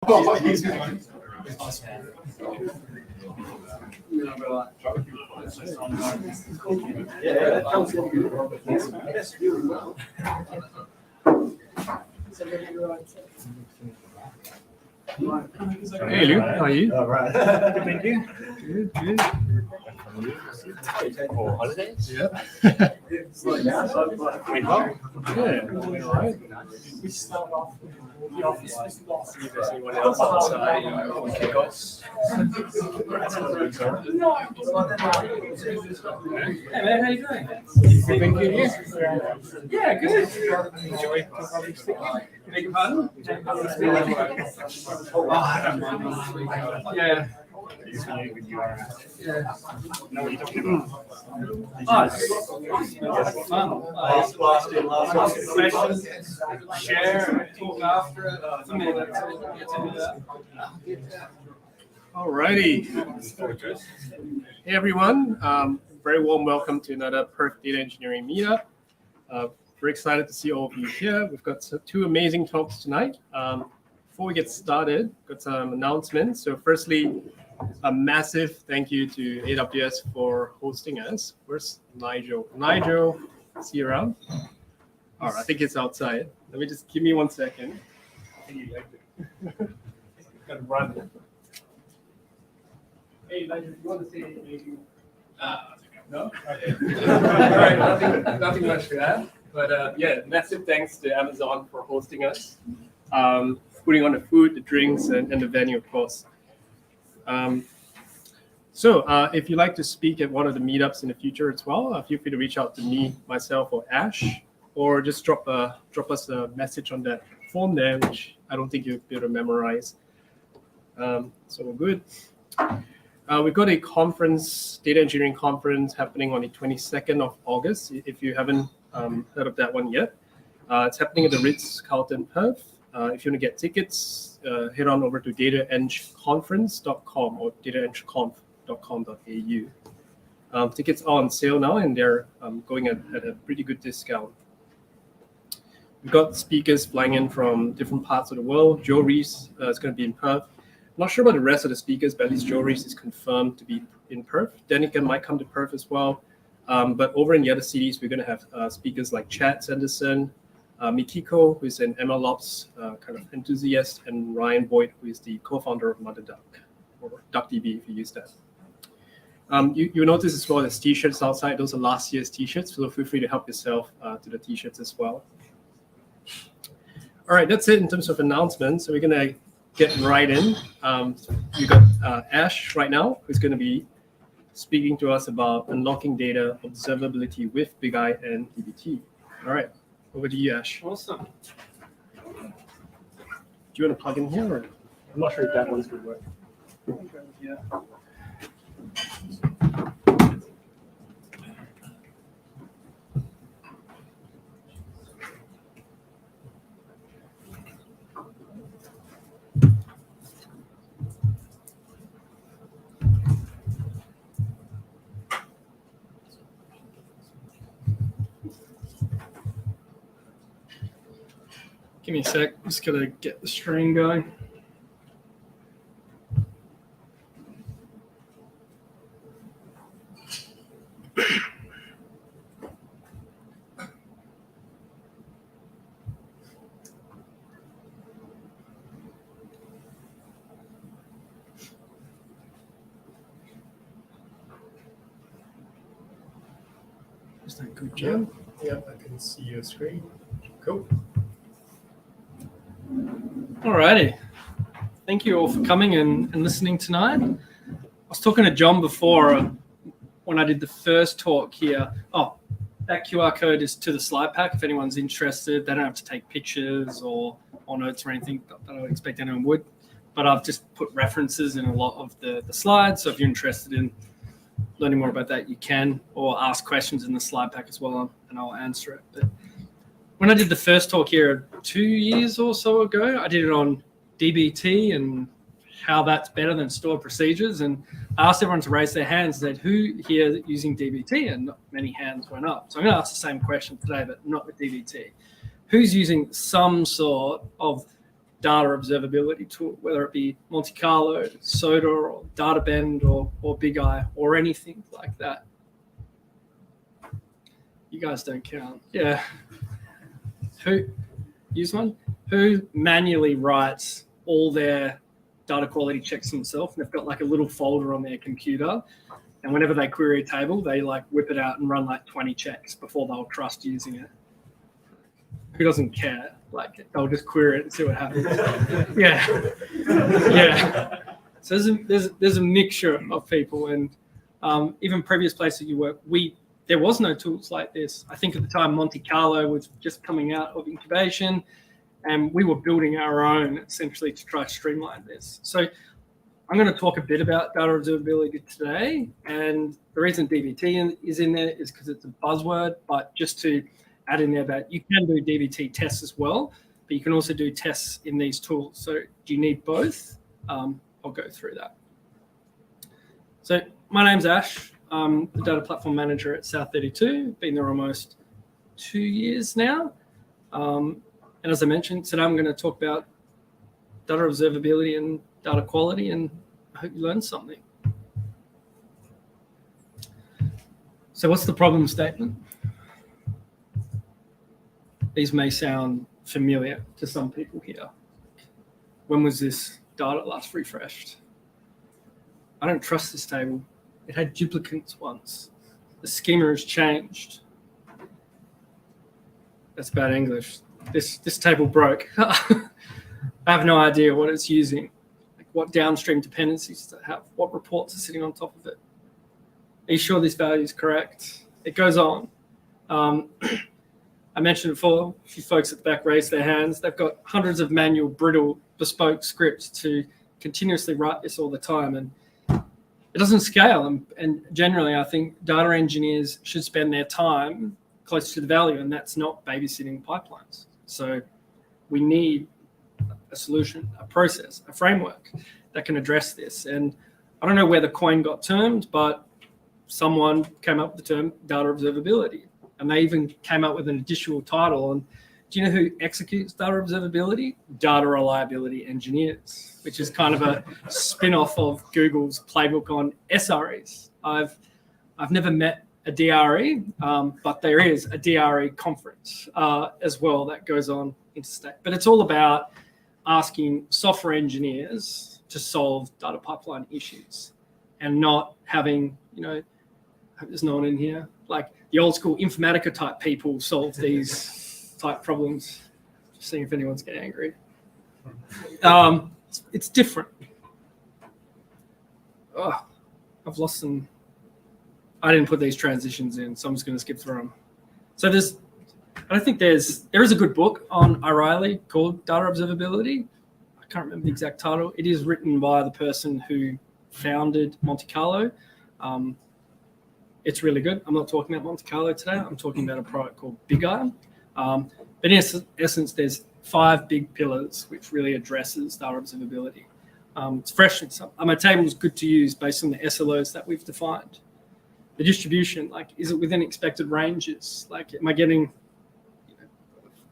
Hey Luke, how are you? All right. Good, thank you. Good. For holidays? Yeah. Yeah. All right. We start off with the office. See if there's anyone else outside on kickoffs. Hey man, how you doing? Thank you. Yeah, good. Enjoy. Beg your pardon? Oh, I don't mind. Yeah. Yeah. Know what you're talking about? Oh, it's fun. Ask questions, share, talk after it. I mean, that's all we get to do that. Alrighty. Hey everyone, very warm welcome to another Perth Data Engineering Meetup. We're excited to see all of you here. We've got two amazing talks tonight. Before we get started, got some announcements. So firstly, a massive thank you to AWS for hosting us. Where's Nigel? Nigel, is he around? All right, I think it's outside. Let me just give me 1 second. I think he liked it. Gotta run. Hey, Nigel, you want to say anything? No? Okay. All right, nothing much for that. But yeah, massive thanks to Amazon for hosting us, putting on the food, the drinks, and the venue, of course. So if you'd like to speak at one of the meetups in the future as well, feel free to reach out to me, myself, or Ash, or just drop us a message on that form there, which I don't think you'll be able to memorize. So we're good. We've got a conference, data engineering conference, happening on the 22nd of August. If you haven't heard of that one yet, it's happening at the Ritz-Carlton, Perth. If you want to get tickets, head on over to dataengconference.com or dataengconf.com.au. Tickets are on sale now, and they're going at a pretty good discount. We've got speakers flying in from different parts of the world. Joe Rees is going to be in Perth. Not sure about the rest of the speakers, but at least Joe Rees is confirmed to be in Perth. Danica might come to Perth as well. But over in the other cities, we're going to have speakers like Chad Sanderson, Mikiko, who is an MLOps kind of enthusiast, and Ryan Boyd, who is the co-founder of Mother Duck, or DuckDB if you use that. You'll notice as well there's t-shirts outside. Those are last year's t-shirts, so feel free to help yourself to the t-shirts as well. All right, that's it in terms of announcements. So we're going to get right in. We got Ash right now, who's going to be speaking to us about unlocking data observability with Big I and dbt. All right, over to you, Ash. Awesome. Do you want to plug in here? Or? I'm not sure if that one's going to work. Yeah. Give me a sec. Just gotta get the stream going. Is that good, Joe? Yeah, I can see your screen. Cool. Alrighty. Thank you all for coming and listening tonight. I was talking to John before when I did the first talk here. Oh, that QR code is to the slide pack if anyone's interested. They don't have to take pictures or notes or anything. I don't expect anyone would. But I've just put references in a lot of the slides. So if you're interested in learning more about that, you can, or ask questions in the slide pack as well, and I'll answer it. But when I did the first talk here 2 years or so ago, I did it on dbt and how that's better than stored procedures. And I asked everyone to raise their hands and said, who here is using dbt? And not many hands went up. So I'm going to ask the same question today, but not with dbt. Who's using some sort of data observability tool, whether it be Monte Carlo, Soda, or DataBend, or Big Eye, or anything like that. You guys don't count. Yeah. Who use one? Who manually writes all their data quality checks themselves? And they've got like a little folder on their computer. And whenever they query a table, they like whip it out and run like 20 checks before they'll trust using it. Who doesn't care? Like they'll just query it and see what happens. Yeah. Yeah. So there's a mixture of people, and even previous places you work, there was no tools like this. I think at the time Monte Carlo was just coming out of incubation, and we were building our own essentially to try to streamline this. So I'm going to talk a bit about data observability today, and the reason DBT is in there is because it's a buzzword, but just to add in there that you can do DBT tests as well, but you can also do tests in these tools. So do you need both? I'll go through that. So my name's Ash. I'm the data platform manager at South32. Been there almost 2 years now. And as I mentioned, today I'm going to talk about data observability and data quality, and I hope you learned something. So what's the problem statement? These may sound familiar to some people here. When was this data last refreshed? I don't trust this table. It had duplicates once. The schema has changed. That's bad English. This table broke. I have no idea what it's using. Like what downstream dependencies does it have? What reports are sitting on top of it? Are you sure this value is correct? It goes on. I mentioned before, a few folks at the back raised their hands. They've got hundreds of manual, brittle, bespoke scripts to continuously write this all the time, and it doesn't scale. And generally, I think data engineers should spend their time close to the value, and that's not babysitting pipelines. So we need a solution, a process, a framework that can address this. And I don't know where the coin got termed, but someone came up with the term data observability. And they even came up with an additional title. And do you know who executes data observability? Data reliability engineers, which is kind of a spin-off of Google's playbook on SREs. I've never met a DRE, but there is a DRE conference as well that goes on interstate. But it's all about asking software engineers to solve data pipeline issues and not having, I hope there's no one in here, like the old school Informatica type people solve these type problems. Just seeing if anyone's getting angry. It's different. Oh, I've lost some. I didn't put these transitions in, so I'm just going to skip through them. So there is a good book on O'Reilly called Data Observability. I can't remember the exact title. It is written by the person who founded Monte Carlo. It's really good. I'm not talking about Monte Carlo today. I'm talking about a product called Big Eye. But in essence, there's 5 big pillars which really addresses data observability. It's freshness. Are my tables good to use based on the SLOs that we've defined? The distribution, like, is it within expected ranges? Like, am I getting,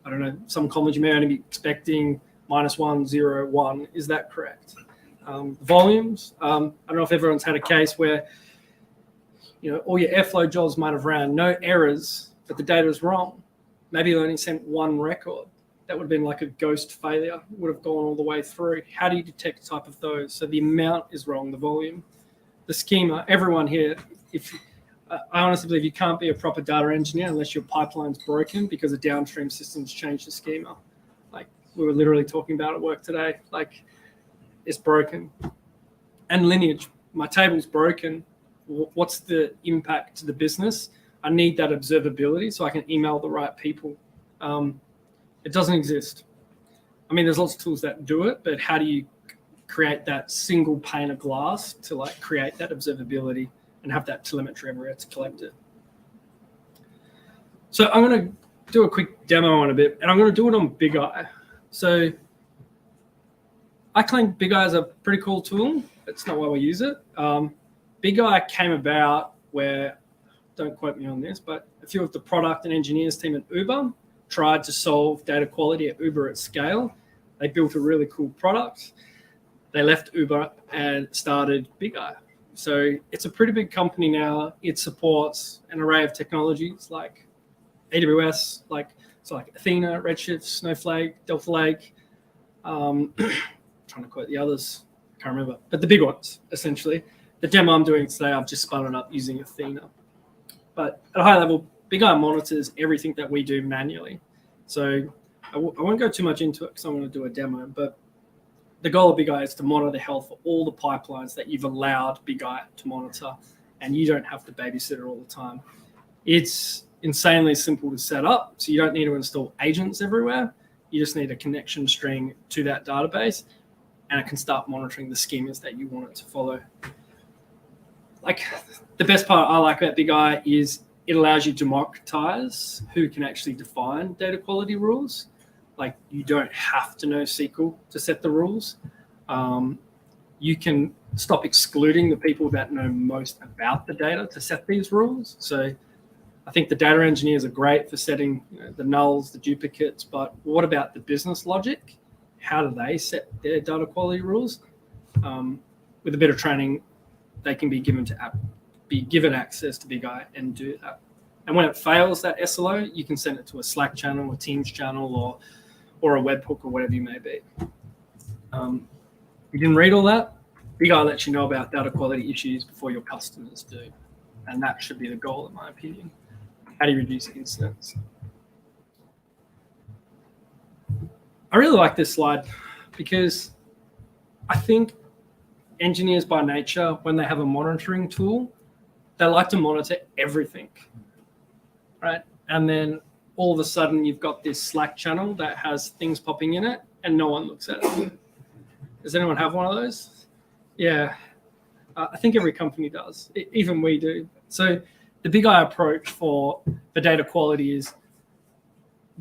I don't know, some columns you may only be expecting -1, 0, 1. Is that correct? Volumes. I don't know if everyone's had a case where all your airflow jobs might have ran, no errors, but the data is wrong. Maybe you only sent 1 record. That would have been like a ghost failure, would have gone all the way through. How do you detect the type of those? So the amount is wrong, the volume. The schema, everyone here, I honestly believe you can't be a proper data engineer unless your pipeline's broken because the downstream systems change the schema. Like we were literally talking about at work today, like it's broken. And lineage, my table's broken. What's the impact to the business? I need that observability so I can email the right people. It doesn't exist. I mean, there's lots of tools that do it, but how do you create that single pane of glass to like create that observability and have that telemetry everywhere to collect it? So I'm going to do a quick demo on a bit, and I'm going to do it on Big Eye. So I claim Big Eye is a pretty cool tool. That's not why we use it. Big Eye came about where, don't quote me on this, but a few of the product and engineers team at Uber tried to solve data quality at Uber at scale. They built a really cool product. They left Uber and started Big Eye. So it's a pretty big company now. It supports an array of technologies like AWS, like Athena, Redshift, Snowflake, Delta Lake. Trying to quote the others, can't remember, but the big ones essentially. The demo I'm doing today, I've just spun it up using Athena. But at a high level, Big Eye monitors everything that we do manually. So I won't go too much into it because I'm going to do a demo, but the goal of Big Eye is to monitor the health of all the pipelines that you've allowed Big Eye to monitor, and you don't have to babysit it all the time. It's insanely simple to set up, so you don't need to install agents everywhere. You just need a connection string to that database, and it can start monitoring the schemas that you want it to follow. Like, the best part I like about Big Eye is it allows you to democratize who can actually define data quality rules. Like, you don't have to know SQL to set the rules. You can stop excluding the people that know most about the data to set these rules. So I think the data engineers are great for setting the nulls, the duplicates, but what about the business logic? How do they set their data quality rules? With a bit of training, they can be given access to Big Eye and do that. And when it fails that SLO, you can send it to a Slack channel, a Teams channel, or a webhook, or whatever you may be. You didn't read all that? Big Eye lets you know about data quality issues before your customers do. And that should be the goal, in my opinion. How do you reduce incidents? I really like this slide because I think engineers by nature, when they have a monitoring tool, they like to monitor everything, right? And then all of a sudden you've got this Slack channel that has things popping in it and no one looks at it. Does anyone have one of those? Yeah, I think every company does, even we do. So the Big Eye approach for data quality is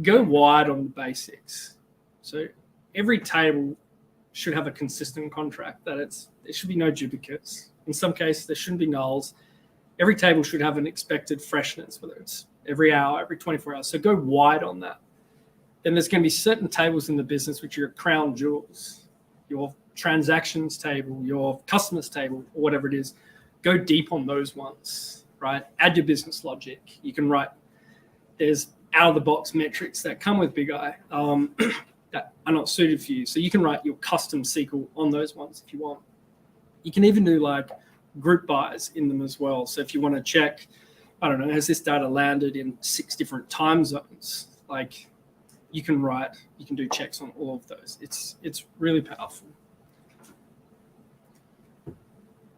go wide on the basics. So every table should have a consistent contract, that there should be no duplicates. In some cases, there shouldn't be nulls. Every table should have an expected freshness, whether it's every hour, every 24 hours. So go wide on that. Then there's going to be certain tables in the business which are your crown jewels, your transactions table, your customers table, or whatever it is. Go deep on those ones, right? Add your business logic. You can write, there's out-of-the-box metrics that come with Big Eye that are not suited for you. So you can write your custom SQL on those ones if you want. You can even do like group buys in them as well. So if you want to check, I don't know, has this data landed in 6 different time zones? Like, you can do checks on all of those. It's really powerful.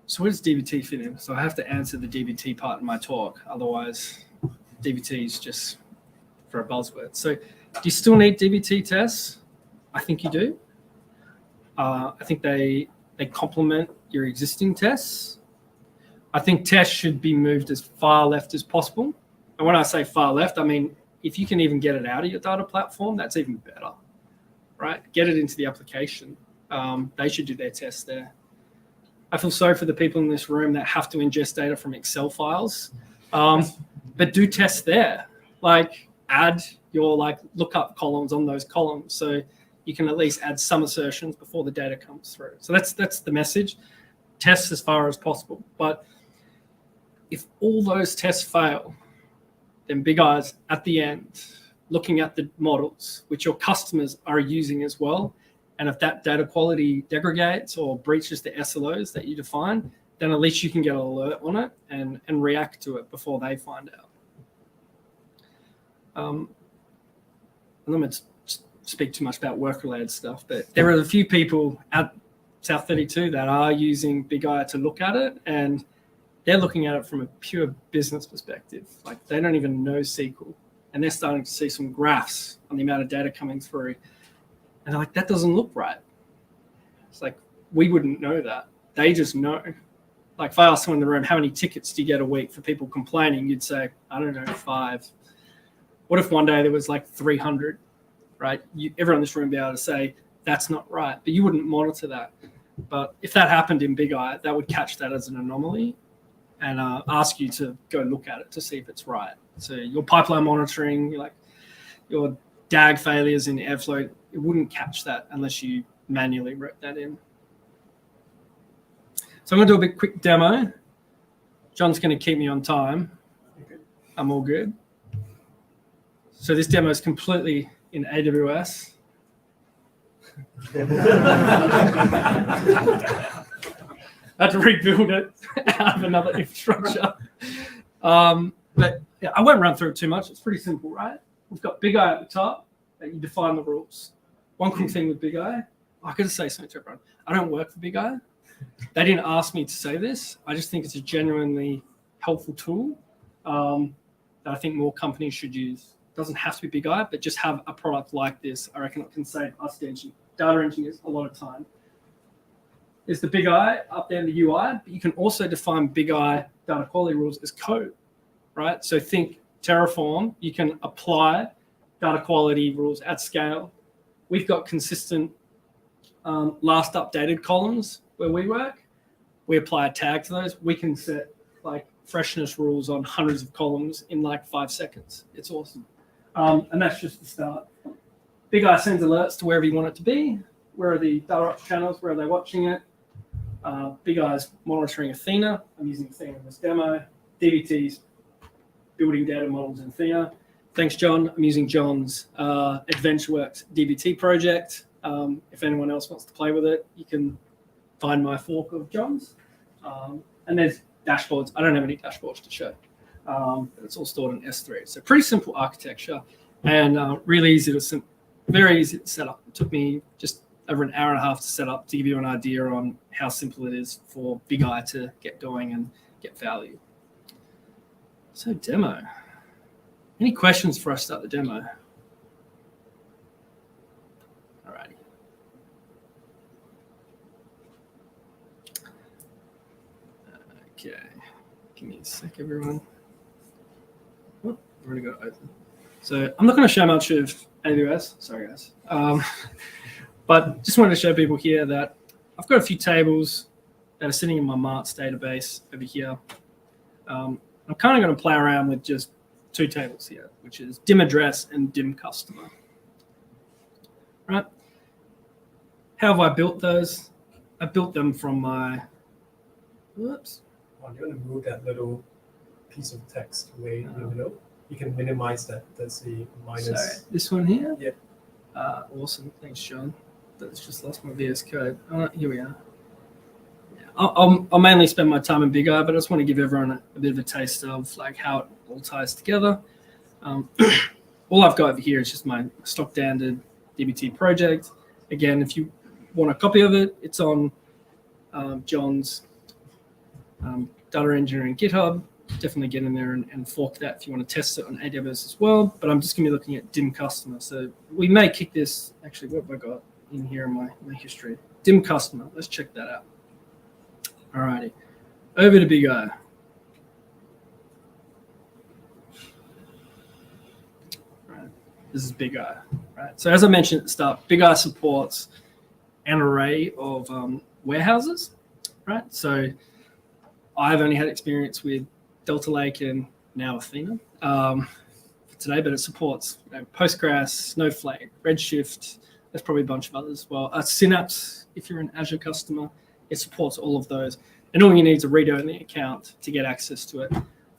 So where does DBT fit in? So I have to answer the DBT part in my talk. Otherwise, DBT is just for a buzzword. So do you still need DBT tests? I think you do. I think they complement your existing tests. I think tests should be moved as far left as possible. And when I say far left, I mean, if you can even get it out of your data platform, that's even better, right? Get it into the application. They should do their tests there. I feel sorry for the people in this room that have to ingest data from Excel files, but do tests there. Like, add your lookup columns on those columns, so you can at least add some assertions before the data comes through. So that's the message. Test as far as possible. But if all those tests fail, then Big Eye's at the end looking at the models which your customers are using as well. And if that data quality degradates or breaches the SLOs that you define, then at least you can get an alert on it and react to it before they find out. I'm not going to speak too much about work-related stuff, but there are a few people at South 32 that are using Big Eye to look at it, and they're looking at it from a pure business perspective. Like, they don't even know SQL, and they're starting to see some graphs on the amount of data coming through. And they're like, that doesn't look right. It's like, we wouldn't know that. They just know. Like, if I asked someone in the room, how many tickets do you get a week for people complaining? You'd say, I don't know, 5. What if one day there was like 300, right? Everyone in this room would be able to say, that's not right. But you wouldn't monitor that. But if that happened in Big Eye, that would catch that as an anomaly and ask you to go look at it to see if it's right. So your pipeline monitoring, like your DAG failures in Airflow, it wouldn't catch that unless you manually wrote that in. So I'm going to do a bit quick demo. John's going to keep me on time. I'm all good. So this demo is completely in AWS. I had to rebuild it out of another infrastructure. But yeah, I won't run through it too much. It's pretty simple, right? We've got Big Eye at the top, that you define the rules. One cool thing with Big Eye, I got to say something to everyone. I don't work for Big Eye. They didn't ask me to say this. I just think it's a genuinely helpful tool that I think more companies should use. It doesn't have to be Big Eye, but just have a product like this. I reckon it can save us data engineers a lot of time. There's the Big Eye up there in the UI, but you can also define Big Eye data quality rules as code, right? So think Terraform, you can apply data quality rules at scale. We've got consistent last updated columns where we work. We apply a tag to those. We can set like freshness rules on hundreds of columns in like 5 seconds. It's awesome. And that's just the start. Big Eye sends alerts to wherever you want it to be. Where are the data ops channels? Where are they watching it? Big Eye's monitoring Athena. I'm using Athena in this demo. DBT's building data models in Athena. Thanks, John. I'm using John's AdventureWorks DBT project. If anyone else wants to play with it, you can find my fork of John's. And there's dashboards. I don't have any dashboards to show. But it's all stored in S3. So pretty simple architecture and really easy to very easy to set up. It took me just over an hour and a half to set up to give you an idea on how simple it is for Big Eye to get going and get value. So demo. Any questions before I start the demo? All righty. Okay. Give me a sec, everyone. Oh, I've already got it open. So I'm not going to show much of AWS. Sorry, guys. But just wanted to show people here that I've got a few tables that are sitting in my Marts database over here. I'm kind of going to play around with just 2 tables here, which is dim address and dim customer. Right? How have I built those? I built them from my, whoops. Oh, you want to move that little piece of text way in the middle? You can minimize that. That's the minus. Sorry, this one here? Yeah. Awesome. Thanks, John. That's just lost my VS Code. Here we are. Yeah. I'll mainly spend my time in Big Eye, but I just want to give everyone a bit of a taste of like how it all ties together. All I've got over here is just my stock standard DBT project. Again, if you want a copy of it, it's on John's data engineering GitHub. Definitely get in there and fork that if you want to test it on AWS as well. But I'm just going to be looking at dim customer. So we may kick this. Actually, what have I got in here in my history? Dim customer. Let's check that out. All righty. Over to Big Eye. Right. This is Big Eye. Right. So as I mentioned at the start, Big Eye supports an array of warehouses. Right. So I've only had experience with Delta Lake and now Athena for today, but it supports Postgres, Snowflake, Redshift. There's probably a bunch of others as well. Synapse, if you're an Azure customer, it supports all of those. And all you need is a read-only account to get access to it.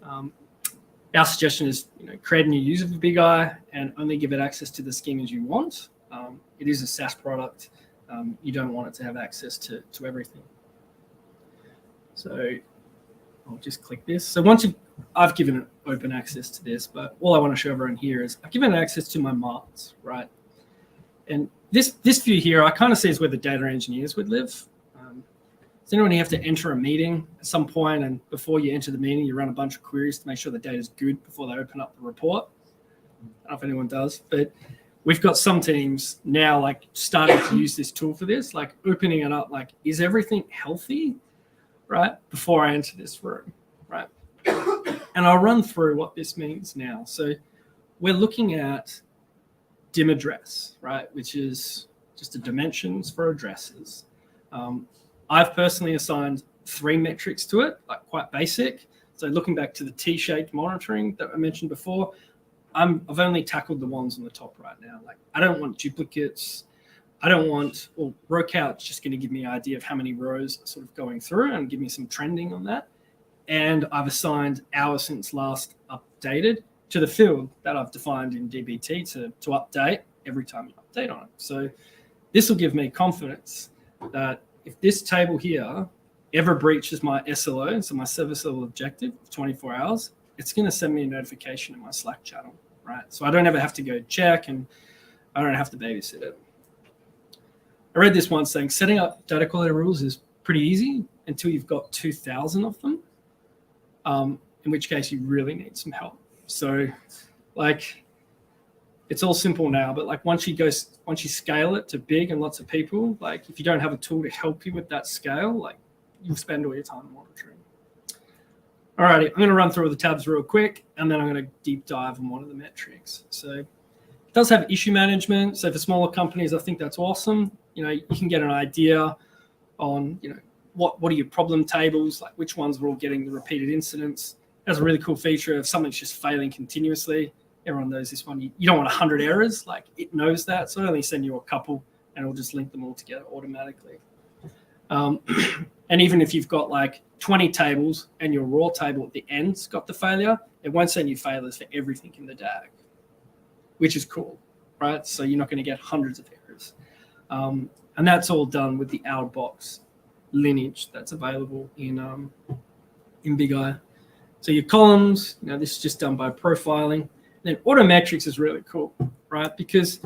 Our suggestion is create a new user for Big Eye and only give it access to the schemas you want. It is a SaaS product. You don't want it to have access to everything. So I'll just click this. So I've given it open access to this, but all I want to show everyone here is I've given it access to my Marts, right? And this view here, I kind of see is where the data engineers would live. So anyone you have to enter a meeting at some point, and before you enter the meeting, you run a bunch of queries to make sure the data is good before they open up the report. I don't know if anyone does, but we've got some teams now like starting to use this tool for this, like opening it up, like, is everything healthy? Right, before I enter this room, right? And I'll run through what this means now. So we're looking at dim address, right, which is just the dimensions for addresses. I've personally assigned 3 metrics to it, like quite basic. So looking back to the T-shaped monitoring that I mentioned before, I've only tackled the ones on the top right now. Like I don't want duplicates. I don't want, well, row count's just going to give me an idea of how many rows are sort of going through and give me some trending on that. And I've assigned hours since last updated to the field that I've defined in DBT to update every time you update on it. So this will give me confidence that if this table here ever breaches my SLO, so my service level objective of 24 hours, it's going to send me a notification in my Slack channel, right? So I don't ever have to go check and I don't have to babysit it. I read this once saying setting up data quality rules is pretty easy until you've got 2,000 of them, in which case you really need some help. So like it's all simple now, but like once you scale it to big and lots of people, like if you don't have a tool to help you with that scale, like you'll spend all your time monitoring. Alrighty, I'm going to run through all the tabs real quick, and then I'm going to deep dive on one of the metrics. So it does have issue management. So for smaller companies, I think that's awesome. You know, you can get an idea on, you know, what are your problem tables, like which ones are all getting the repeated incidents. It has a really cool feature of something's just failing continuously. Everyone knows this one. You don't want 100 errors. Like it knows that. So it'll only send you a couple and it'll just link them all together automatically. And even if you've got like 20 tables and your raw table at the end's got the failure, it won't send you failures for everything in the DAG, which is cool, right? So you're not going to get hundreds of errors. And that's all done with the out-of-box lineage that's available in Big Eye. So your columns, you know, this is just done by profiling. And then autometrics is really cool, right? Because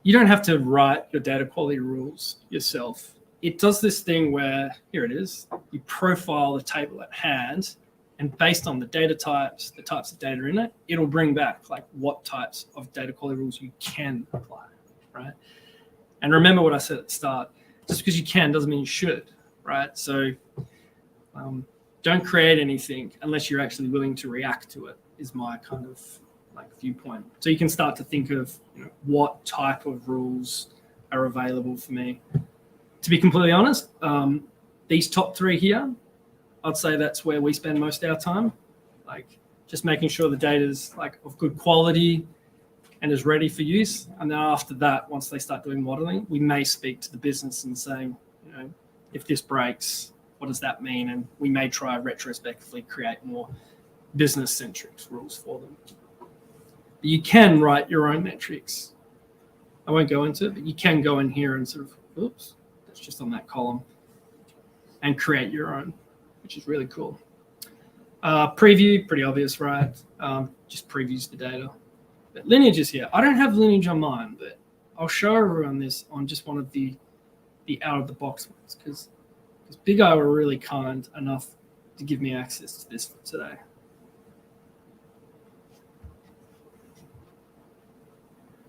you don't have to write your data quality rules yourself. It does this thing where, here it is, you profile the table at hand, and based on the data types, the types of data in it, it'll bring back like what types of data quality rules you can apply, right? And remember what I said at the start, just because you can doesn't mean you should, right? So don't create anything unless you're actually willing to react to it, is my kind of like viewpoint. So you can start to think of, you know, what type of rules are available for me. To be completely honest, these top three here, I'd say that's where we spend most of our time, like just making sure the data is like of good quality and is ready for use. And then after that, once they start doing modeling, we may speak to the business and saying, you know, if this breaks, what does that mean? And we may try retrospectively create more business-centric rules for them. But you can write your own metrics. I won't go into it, but you can go in here and sort of, oops, that's just on that column, and create your own, which is really cool. Preview, pretty obvious, right? Just previews the data. But lineage is here. I don't have lineage on mine, but I'll show everyone this on just one of the out-of-the-box ones, because Big Eye were really kind enough to give me access to this for today.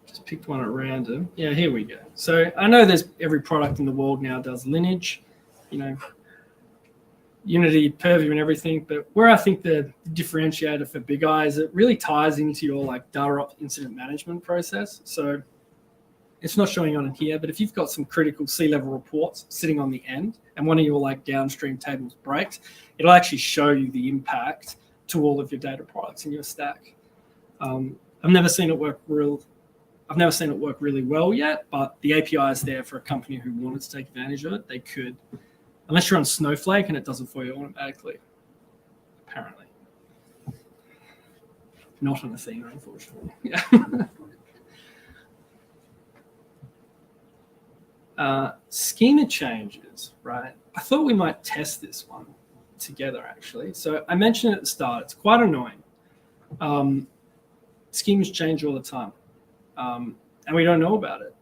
Just picked one at random. Yeah, here we go. So I know there's every product in the world now does lineage, you know, Unity, Purview, and everything. But where I think the differentiator for Big Eye is it really ties into your like data ops incident management process. So it's not showing on in here, but if you've got some critical C-level reports sitting on the end and one of your like downstream tables breaks, it'll actually show you the impact to all of your data products in your stack. I've never seen it work really well yet, but the API is there for a company who wanted to take advantage of it. They could, unless you're on Snowflake and it does it for you automatically, apparently. Not on Athena, unfortunately. Yeah. Schema changes, right? I thought we might test this one together, actually. So I mentioned at the start, it's quite annoying. Schemas change all the time, and we don't know about it.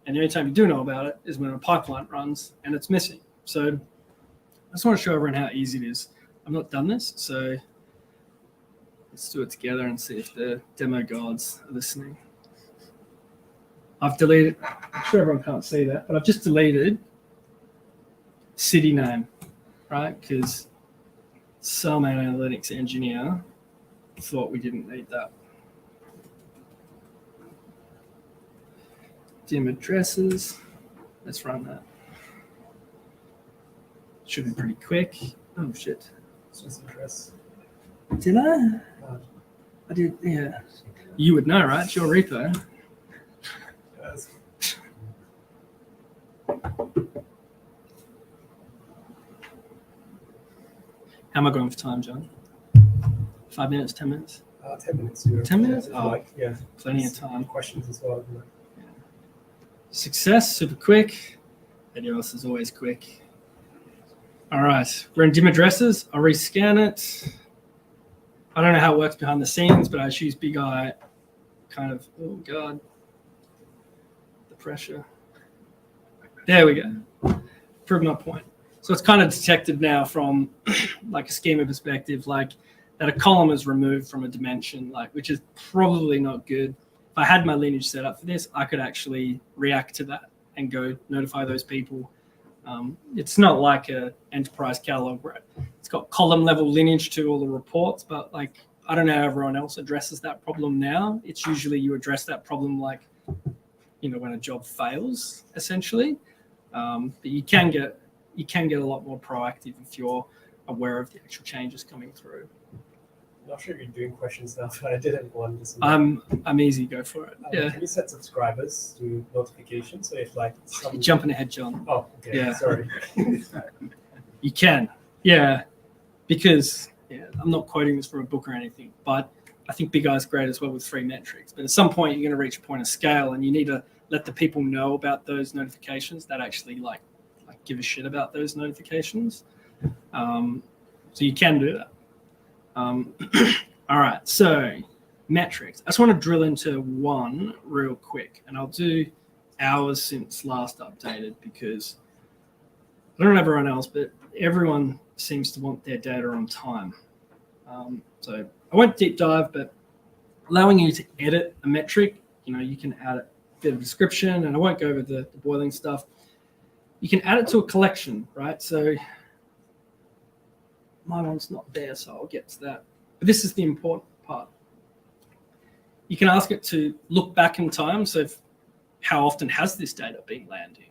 And the only time you do know about it is when a pipeline runs and it's missing. So I just want to show everyone how easy it is. I've not done this, so let's do it together and see if the demo gods are listening. I've deleted, I'm sure everyone can't see that, but I've just deleted city name, right? Because some analytics engineer thought we didn't need that. Dim addresses, let's run that. Should be pretty quick. Oh shit. It's just address. Did I? I did, yeah. You would know, right? It's your repo. Yes. How am I going for time, John? 5 minutes, 10 minutes? 10 minutes. Here. 10 minutes? Oh. Like, yeah. Plenty of time. Questions as well. Isn't it? Success, super quick. Video else is always quick. All right, we're in dim addresses. I'll rescan it. I don't know how it works behind the scenes, but I choose big eye kind of, oh God, the pressure. There we go. Prove my point. So it's kind of detected now from like a schema perspective, like that a column is removed from a dimension, like which is probably not good. If I had my lineage set up for this, I could actually react to that and go notify those people. It's not like a enterprise catalog where it's got column level lineage to all the reports, but like I don't know how everyone else addresses that problem now. It's usually you address that problem like, you know, when a job fails, essentially. But you can get a lot more proactive if you're aware of the actual changes coming through. I'm not sure if you're doing questions now, but I did have one. I'm easy. Go for it. Yeah. Can you set subscribers to notifications? So if like You're jumping ahead, John. Oh, okay. Yeah. Sorry. You can. Yeah. Because I'm not quoting this from a book or anything, but I think Big Eye's great as well with 3 metrics. But at some point you're going to reach a point of scale and you need to let the people know about those notifications that actually like give a shit about those notifications. So you can do that. All right, so metrics. I just want to drill into one real quick, and I'll do hours since last updated because I don't know everyone else, but everyone seems to want their data on time. So I won't deep dive, but allowing you to edit a metric, you know, you can add a bit of description, and I won't go over the boiling stuff. You can add it to a collection, right? So my one's not there, so I'll get to that. But this is the important part. You can ask it to look back in time. So how often has this data been landing,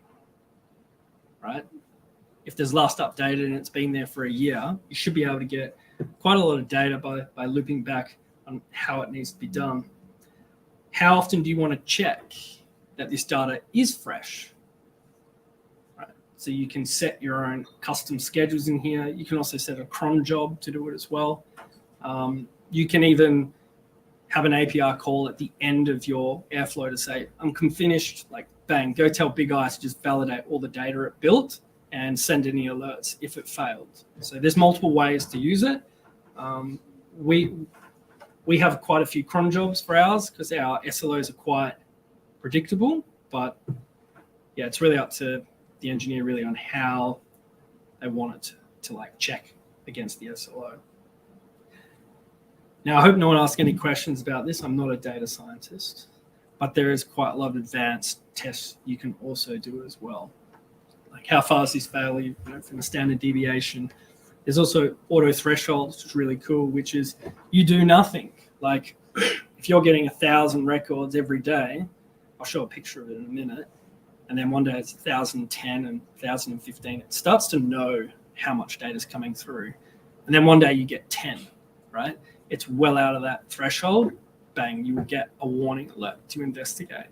right? If there's last updated and it's been there for a year, you should be able to get quite a lot of data by looping back on how it needs to be done. How often do you want to check that this data is fresh? So you can set your own custom schedules in here. You can also set a cron job to do it as well. You can even have an API call at the end of your Airflow to say, I'm finished, like bang, go tell Big Eye to just validate all the data it built and send any alerts if it failed. So there's multiple ways to use it. We have quite a few cron jobs for ours because our SLOs are quite predictable, but yeah, it's really up to the engineer really on how they want it to like check against the SLO. Now, I hope no one asks any questions about this. I'm not a data scientist, but there is quite a lot of advanced tests you can also do as well. Like how far is this failure, from a standard deviation. There's also auto thresholds, which is really cool, which is you do nothing. Like if you're getting 1,000 records every day, I'll show a picture of it in a minute, and then one day it's 1,010 and 1,015. It starts to know how much data is coming through. And then one day you get 10, right? It's well out of that threshold. Bang, you will get a warning alert to investigate.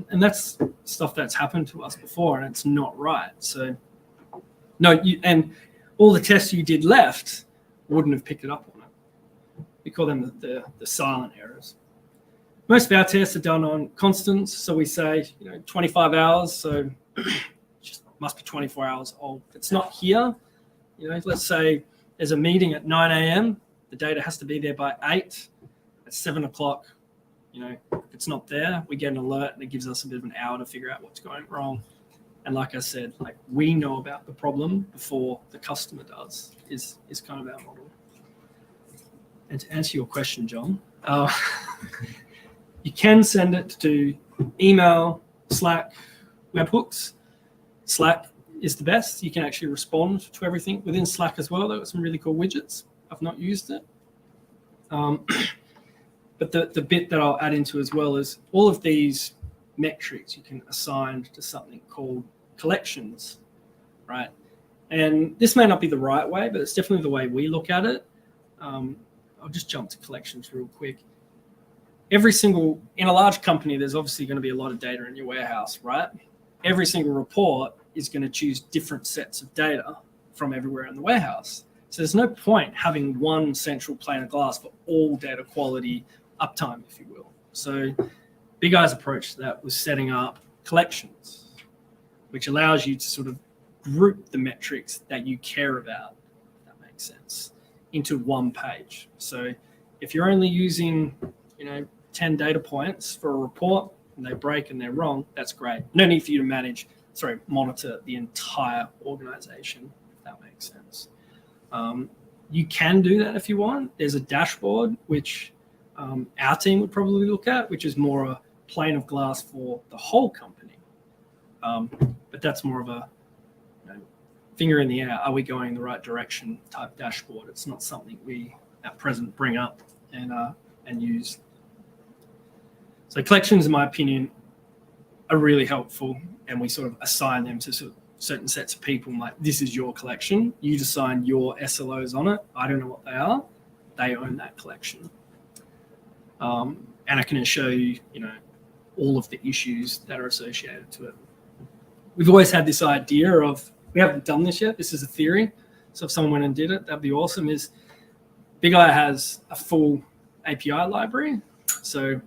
And that's stuff that's happened to us before, and it's not right. So, and all the tests you did left wouldn't have picked it up on it. We call them the silent errors. Most of our tests are done on constants. So we say, 25 hours. So just must be 24 hours old. If it's not here, let's say there's a meeting at 9 a.m. The data has to be there by 8. At 7 o'clock, if it's not there, we get an alert and it gives us a bit of an hour to figure out what's going wrong. And like I said, we know about the problem before the customer does is kind of our model. And to answer your question, John, you can send it to email, Slack, webhooks. Slack is the best. You can actually respond to everything within Slack as well. They've got some really cool widgets. I've not used it. But the bit that I'll add into as well is all of these metrics you can assign to something called collections, right? And this may not be the right way, but it's definitely the way we look at it. I'll just jump to collections real quick. in a large company, there's obviously going to be a lot of data in your warehouse, right? Every single report is going to choose different sets of data from everywhere in the warehouse. So there's no point having one central pane of glass for all data quality uptime, if you will. So Big Eye's approach to that was setting up collections, which allows you to sort of group the metrics that you care about, if that makes sense, into one page. So if you're only using, 10 data points for a report and they break and they're wrong, that's great. No need for you to monitor the entire organization, if that makes sense. You can do that if you want. There's a dashboard, which our team would probably look at, which is more a pane of glass for the whole company. But that's more of a finger in the air, are we going in the right direction type dashboard. It's not something we at present bring up and use. So collections, in my opinion, are really helpful, and we sort of assign them to certain sets of people. Like, this is your collection. You assign your SLOs on it. I don't know what they are. They own that collection. And I can show you, all of the issues that are associated to it. We've always had this idea of, we haven't done this yet. This is a theory. So if someone went and did it, that'd be awesome. Is Big Eye has a full API library. So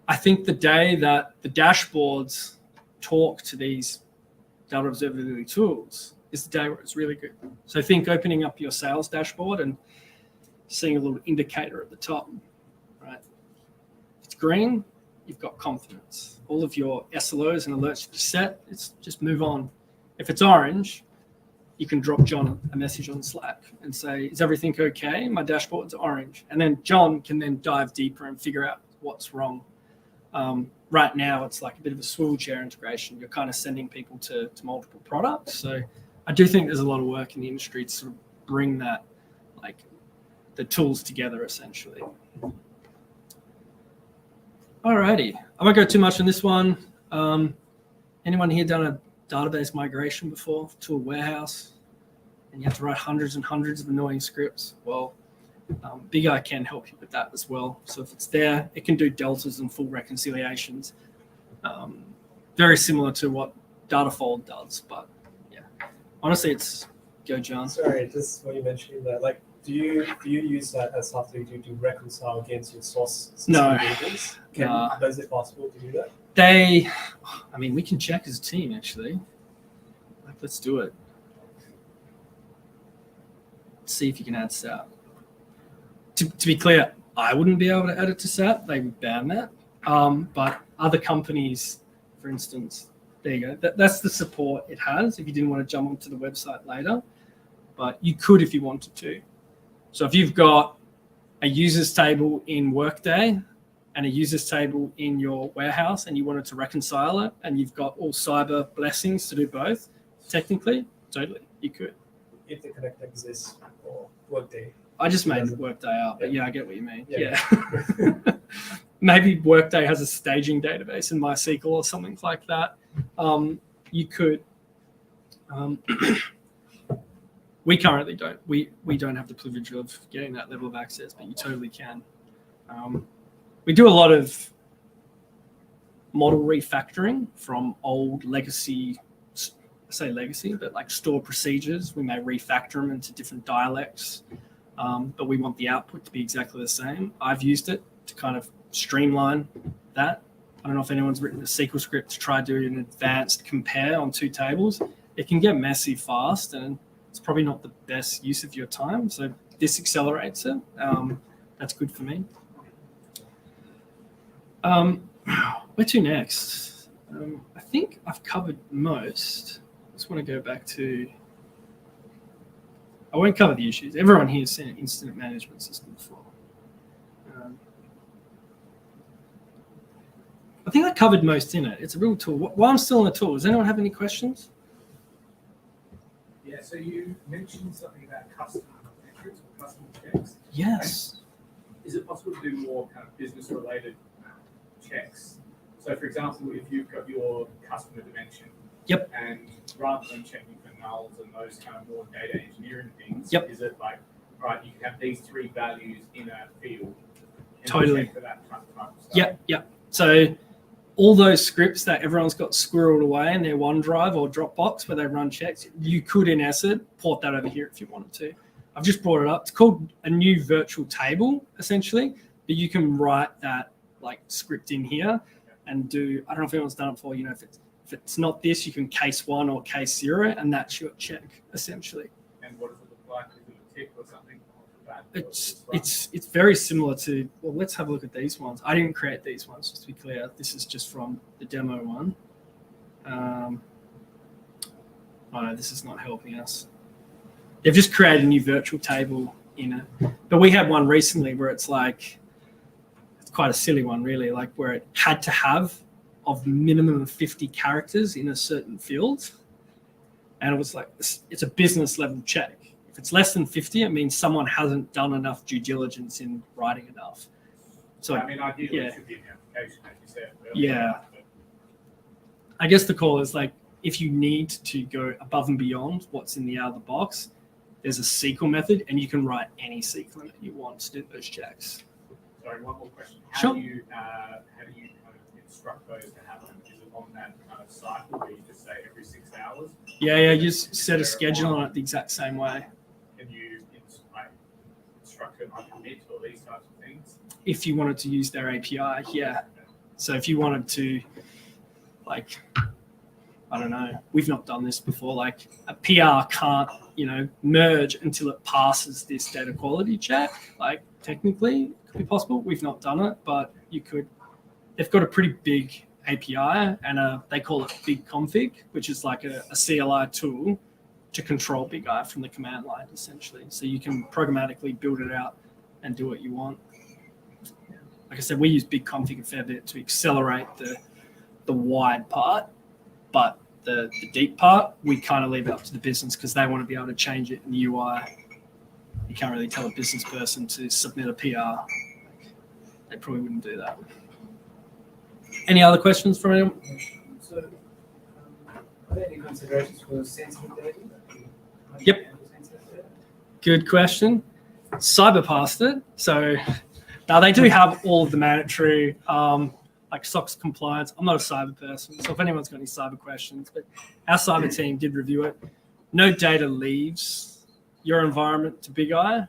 I think the day that the dashboards talk to these data observability tools is the day where it's really good. So think opening up your sales dashboard and seeing a little indicator at the top, right? If it's green, you've got confidence. All of your SLOs and alerts are set. It's just move on. If it's orange, you can drop John a message on Slack and say, is everything okay? My dashboard's orange. And then John can then dive deeper and figure out what's wrong. Right now, it's like a bit of a swivel chair integration. You're kind of sending people to multiple products. So I do think there's a lot of work in the industry to sort of bring that, like, the tools together, essentially. Alrighty. I won't go too much on this one. Anyone here done a database migration before to a warehouse? And you have to write hundreds and hundreds of annoying scripts? Well, Big Eye can help you with that as well. So if it's there, it can do deltas and full reconciliations. Very similar to what Datafold does, but yeah. Honestly, it's go, John. Sorry, just when you mentioned that, like, do you use that as something to reconcile against your source system? No. Is it possible to do that? We can check as a team, actually. Like, let's do it. Let's see if you can add SAP. To be clear, I wouldn't be able to add it to SAP. They would ban that. But other companies, for instance, there you go. That's the support it has if you didn't want to jump onto the website later. But you could if you wanted to. So if you've got a users table in Workday and a users table in your warehouse and you wanted to reconcile it and you've got all cyber blessings to do both, technically, totally, you could. If the connect exists for Workday. I just made Workday up, but yeah, I get what you mean. Yeah. Maybe Workday has a staging database in MySQL or something like that. You could. We currently don't. We don't have the privilege of getting that level of access, but you totally can. We do a lot of model refactoring from old legacy. I say legacy, but like store procedures. We may refactor them into different dialects. But we want the output to be exactly the same. I've used it to kind of streamline that. I don't know if anyone's written a SQL script to try doing an advanced compare on two tables. It can get messy fast, and it's probably not the best use of your time. So this accelerates it. That's good for me. Where to next? I think I've covered most. I just want to go back to... I won't cover the issues. Everyone here has seen an incident management system before. I think I covered most in it. It's a real tool. While I'm still on the tool, does anyone have any questions? Yeah, so you mentioned something about customer metrics or customer checks. Yes. Is it possible to do more kind of business-related checks? So, for example, if you've got your customer dimension, yep, and rather than checking for nulls and those kind of more data engineering things, yep, is it like, right, you can have these three values in a field, Totally. For that type of stuff. Yep. So all those scripts that everyone's got squirreled away in their OneDrive or Dropbox where they run checks, you could, in essence, port that over here if you wanted to. I've just brought it up. It's called a new virtual table, essentially, but you can write that like script in here and do, I don't know if anyone's done it before, if it's not this, you can case 1 or case 0, and that's your check, essentially. And what does it look like? Is it a tick or something? It's very similar to, well, let's have a look at these ones. I didn't create these ones, just to be clear. This is just from the demo one. Oh no, this is not helping us. They've just created a new virtual table in it. But we had one recently where it's like, it's quite a silly one really, like where it had to have of minimum of 50 characters in a certain field. And it was like, it's a business level check. If it's less than 50, it means someone hasn't done enough due diligence in writing enough. So I mean, ideally, it should be an application, as you said. Yeah. I guess the call is like, if you need to go above and beyond what's in the out of the box, there's a SQL method, and you can write any SQL that you want to do those checks. Sorry, one more question. Sure. How do you kind of instruct those to happen? Is it on that kind of cycle where you just say every 6 hours? Yeah, you just set a schedule on it the exact same way. Can you instruct it on commit or these types of things? If you wanted to use their API, yeah. So if you wanted to, like, I don't know, we've not done this before, like a PR can't, merge until it passes this data quality check. Like technically it could be possible. We've not done it, but you could. They've got a pretty big API, and they call it Big Config, which is like a CLI tool to control Big I from the command line, essentially. So you can programmatically build it out and do what you want. Like I said, we use Big Config a fair bit to accelerate the wide part, but the deep part, we kind of leave it up to the business because they want to be able to change it in the UI. You can't really tell a business person to submit a PR. They probably wouldn't do that. Any other questions from anyone? So, are there any considerations for sensitive data? Yep. Good question. Cyber passed it. So now they do have all of the mandatory like SOX compliance. I'm not a cyber person, so if anyone's got any cyber questions, but our cyber team did review it. No data leaves your environment to Big I.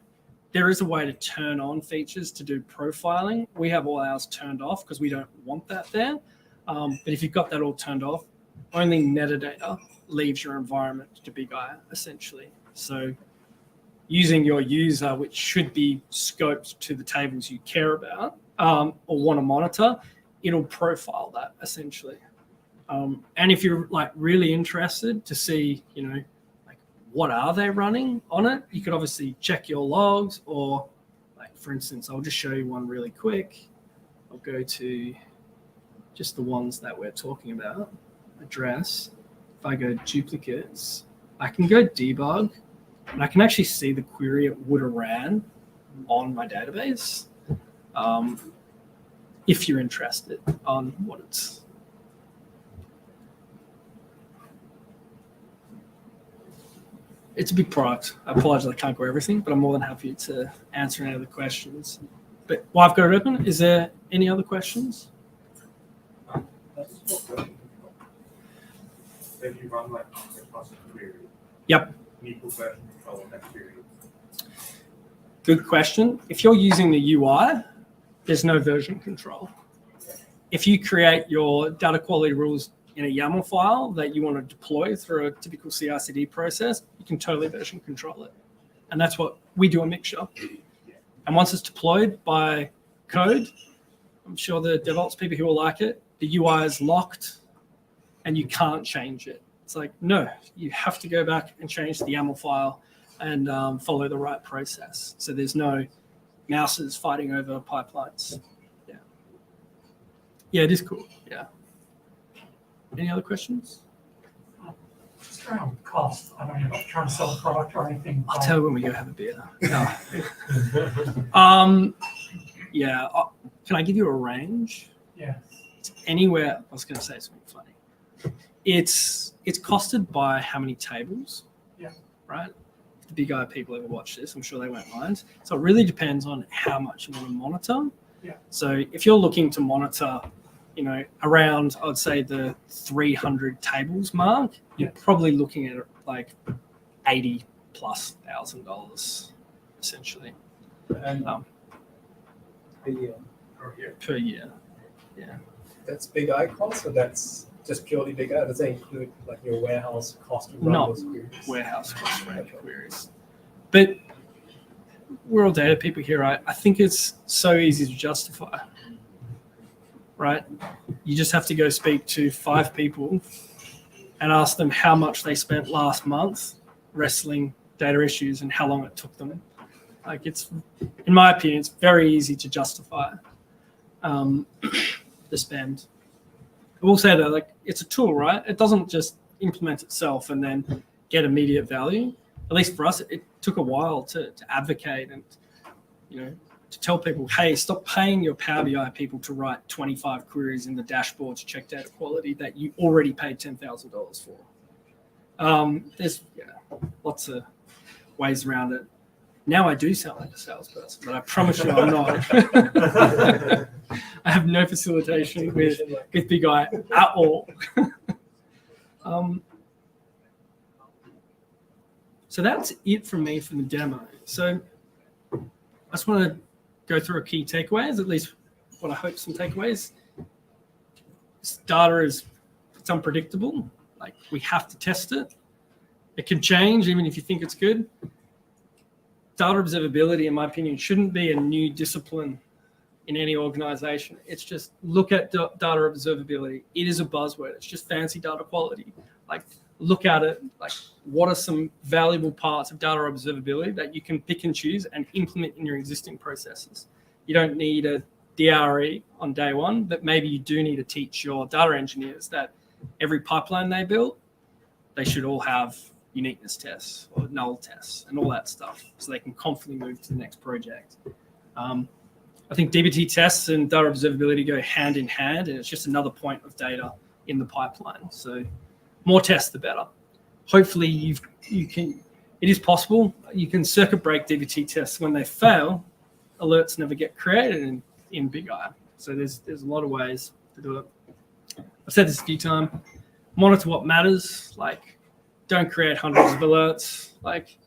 There is a way to turn on features to do profiling. We have all ours turned off because we don't want that there. But if you've got that all turned off, only metadata leaves your environment to Big I, essentially. So using your user, which should be scoped to the tables you care about or want to monitor, it'll profile that, essentially. And if you're like really interested to see, what are they running on it? You could obviously check your logs, or like, for instance, I'll just show you one really quick. I'll go to just the ones that we're talking about, address. If I go duplicates, I can go debug, and I can actually see the query it would have ran on my database. If you're interested on what it's. It's a big product. I apologize I can't go everything, but I'm more than happy to answer any other questions. But while I've got it open, is there any other questions? If you run like across the query, Yep. you put version control of that query. Good question. If you're using the UI, there's no version control. If you create your data quality rules in a YAML file that you want to deploy through a typical CI/CD process, you can totally version control it. And that's what we do, a mixture. And once it's deployed by code, I'm sure the DevOps people who will like it, the UI is locked and you can't change it. It's like, no, you have to go back and change the YAML file and follow the right process. So there's no mouses fighting over pipelines. Yeah. Yeah, it is cool. Yeah. Any other questions? Just around cost. I know you're not trying to sell a product or anything. I'll tell you when we go have a beer. No. Yeah. Can I give you a range? Yeah. It's anywhere. I was going to say something funny. It's costed by how many tables. Yeah. Right. If the Big I people ever watch this, I'm sure they won't mind. So it really depends on how much you want to monitor. Yeah. So if you're looking to monitor, around, I'd say the 300 tables mark, you're probably looking at like $80,000+, essentially, And per year. Yeah. That's big I cost, or that's just purely big I? Does that include like your warehouse cost to run Not those queries? Warehouse cost for queries. But we're all data people here, right? I think it's so easy to justify, right? You just have to go speak to 5 people and ask them how much they spent last month wrestling data issues and how long it took them. Like, it's, in my opinion, it's very easy to justify the spend. I will say that, like, it's a tool, right? It doesn't just implement itself and then get immediate value. At least for us, it took a while to advocate and, to tell people, hey, stop paying your Power BI people to write 25 queries in the dashboard to check data quality that you already paid $10,000 for. There's lots of ways around it. Now I do sound like a salesperson, but I promise you I'm not. I have no facilitation with Big I at all. So that's it from me for the demo. So I just want to go through a key takeaways, at least what I hope some takeaways. This data it's unpredictable. Like, we have to test it. It can change even if you think it's good. Data observability, in my opinion, shouldn't be a new discipline in any organization. It's just look at data observability. It is a buzzword. It's just fancy data quality. Like, look at it. Like, what are some valuable parts of data observability that you can pick and choose and implement in your existing processes? You don't need a DRE on day one, but maybe you do need to teach your data engineers that every pipeline they build, they should all have uniqueness tests or null tests and all that stuff, so they can confidently move to the next project. I think DBT tests and data observability go hand in hand, and it's just another point of data in the pipeline. So more tests, the better. Hopefully, you can. It is possible. You can circuit break DBT tests when they fail. Alerts never get created in Big I. So there's a lot of ways to do it. I've said this a few times. Monitor what matters. Like, don't create hundreds of alerts. Like,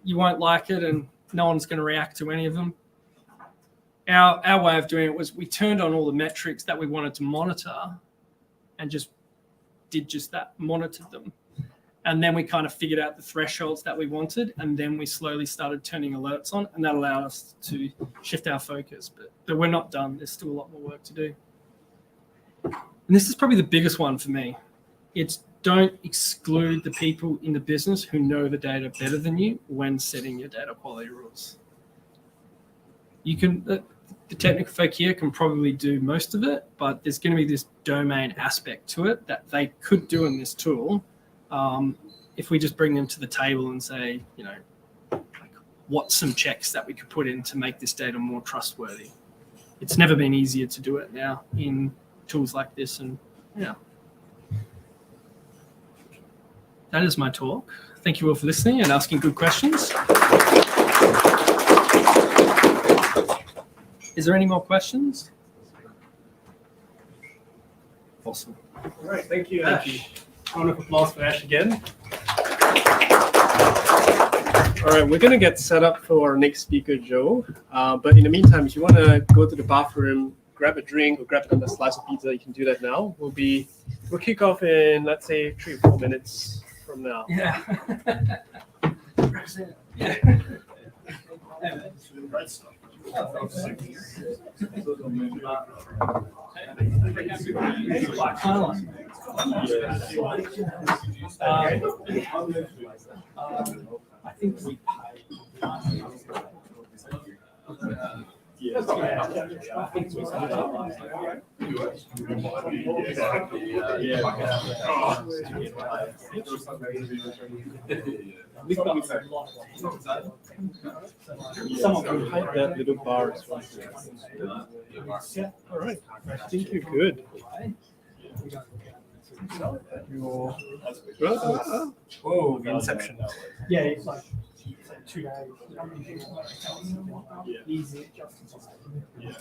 you won't like it, and no one's going to react to any of them. Our way of doing it was we turned on all the metrics that we wanted to monitor, and just did just that, monitored them. And then we kind of figured out the thresholds that we wanted, and then we slowly started turning alerts on, and that allowed us to shift our focus. But we're not done. There's still a lot more work to do. And this is probably the biggest one for me. It's don't exclude the people in the business who know the data better than you when setting your data quality rules. You can, the technical folk here can probably do most of it, but there's going to be this domain aspect to it that they could do in this tool. If we just bring them to the table and say, like, what's some checks that we could put in to make this data more trustworthy? It's never been easier to do it now in tools like this. And that is my talk. Thank you all for listening and asking good questions. Is there any more questions? Awesome. All right, thank you, Ash. Round of applause for Ash again. All right, we're going to get set up for our next speaker, Joe. But in the meantime, if you want to go to the bathroom, grab a drink or grab another slice of pizza, you can do that now. We'll kick off in, let's say, 3 or 4 minutes from now. Yeah. I think we Someone can hide that little bar as well. Yeah, all right. I think you're good. Whoa, Inception. Yeah, it's like 2 days. How many people are telling you what Easy adjustments. Yeah.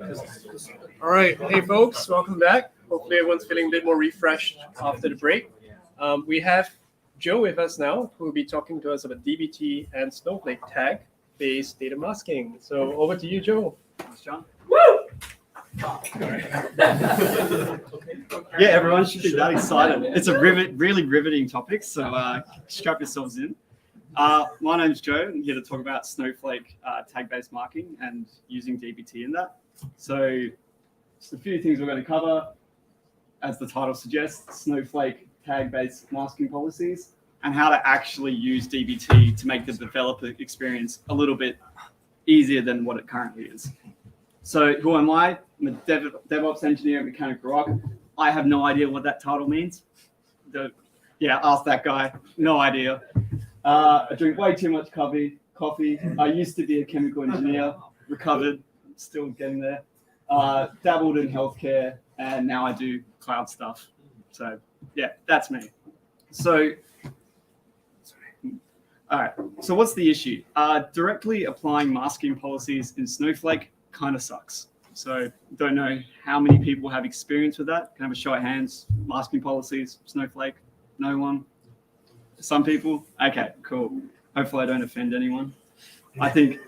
All right, hey folks, welcome back. Hopefully everyone's feeling a bit more refreshed after the break. We have Joe with us now, who will be talking to us about DBT and Snowflake tag-based data masking. So over to you, Joe. Thanks, John. Yeah, everyone should be that excited. It's a really riveting topic, so strap yourselves in. My name's Joe. I'm here to talk about Snowflake tag-based marking and using DBT in that. So just a few things we're going to cover. As the title suggests, Snowflake tag-based masking policies and how to actually use DBT to make the developer experience a little bit easier than what it currently is. So who am I? I'm a DevOps engineer at Mechanical Rock. I have no idea what that title means. Ask that guy. No idea. I drink way too much coffee. I used to be a chemical engineer, recovered, still getting there. Dabbled in healthcare, and now I do cloud stuff. So yeah, that's me. So, all right. So what's the issue? Directly applying masking policies in Snowflake kind of sucks. So don't know how many people have experience with that. Can I have a show of hands? Masking policies, Snowflake? No one? Some people? Okay, cool. Hopefully I don't offend anyone. I think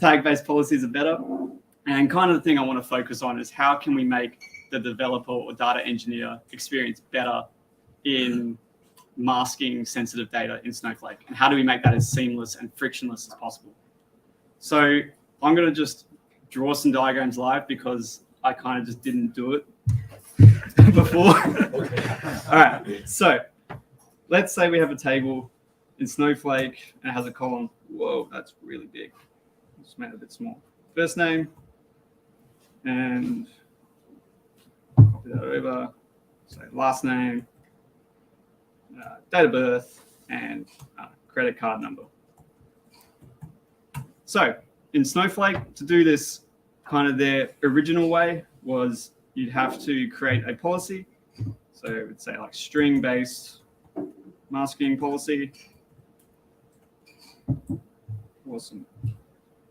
tag-based policies are better. And kind of the thing I want to focus on is how can we make the developer or data engineer experience better in masking sensitive data in Snowflake? And how do we make that as seamless and frictionless as possible? So I'm going to just draw some diagrams live because I kind of just didn't do it before. All right, so let's say we have a table in Snowflake and it has a column. Whoa, that's really big. Just made it a bit small. First name, and copy that over. So last name, date of birth, and credit card number. So in Snowflake, to do this kind of their original way was you'd have to create a policy. So it would say like string-based masking policy. Awesome.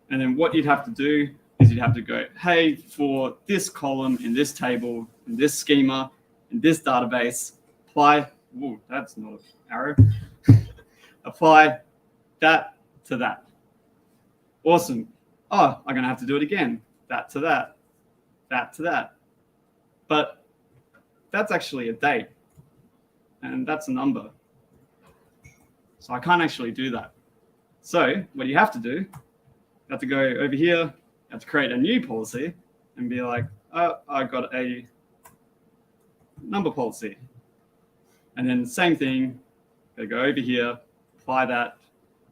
And then what you'd have to do is you'd have to go, hey, for this column in this table, in this schema, in this database, apply, ooh, that's not an arrow, apply that to that. Awesome. Oh, I'm going to have to do it again. That to that, that to that. But that's actually a date, and that's a number. So I can't actually do that. So what you have to do, you have to go over here, you have to create a new policy and be like, oh, I got a number policy. And then the same thing, you go over here, apply that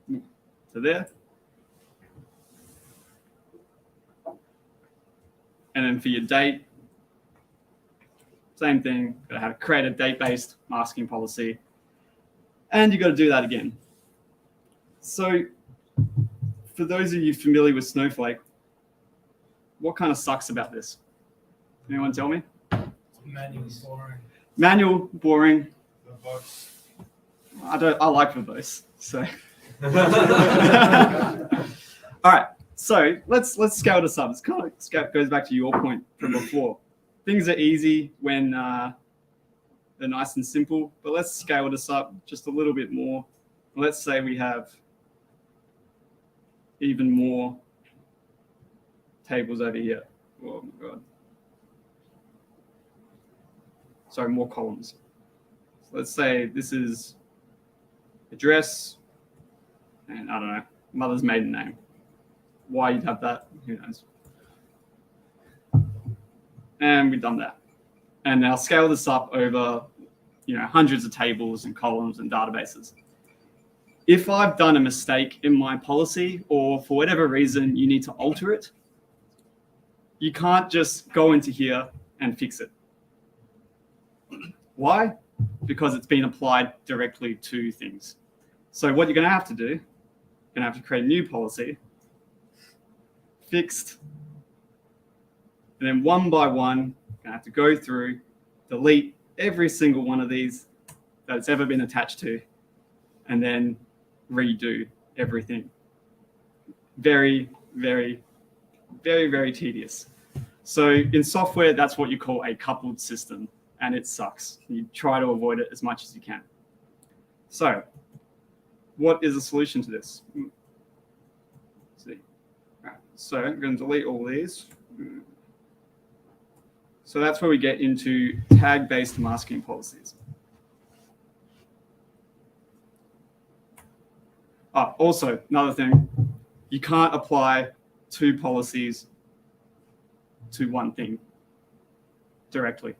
to there. And then for your date, same thing, got to have to create a date-based masking policy. And you got to do that again. So for those of you familiar with Snowflake, what kind of sucks about this? Anyone tell me? Manual, boring. Manual, boring. I like verbose. So all right. So let's scale this up. It's kind of goes back to your point from before. Things are easy when they're nice and simple, but let's scale this up just a little bit more. Let's say we have even more tables over here. Oh my God. Sorry, more columns. So let's say this is address and I don't know, mother's maiden name. Why you'd have that, who knows. And we've done that. And now scale this up over, hundreds of tables and columns and databases. If I've done a mistake in my policy or for whatever reason you need to alter it, you can't just go into here and fix it. Why? Because it's been applied directly to things. So what you're going to have to do, you're going to have to create a new policy, fixed, and then one by one, you're going to have to go through, delete every single one of these that it's ever been attached to, and then redo everything. Very, very, very, very tedious. So in software, that's what you call a coupled system, and it sucks. You try to avoid it as much as you can. So what is the solution to this? Let's see. Right. So I'm going to delete all these. So that's where we get into tag-based masking policies. Also, another thing, you can't apply 2 policies to one thing directly,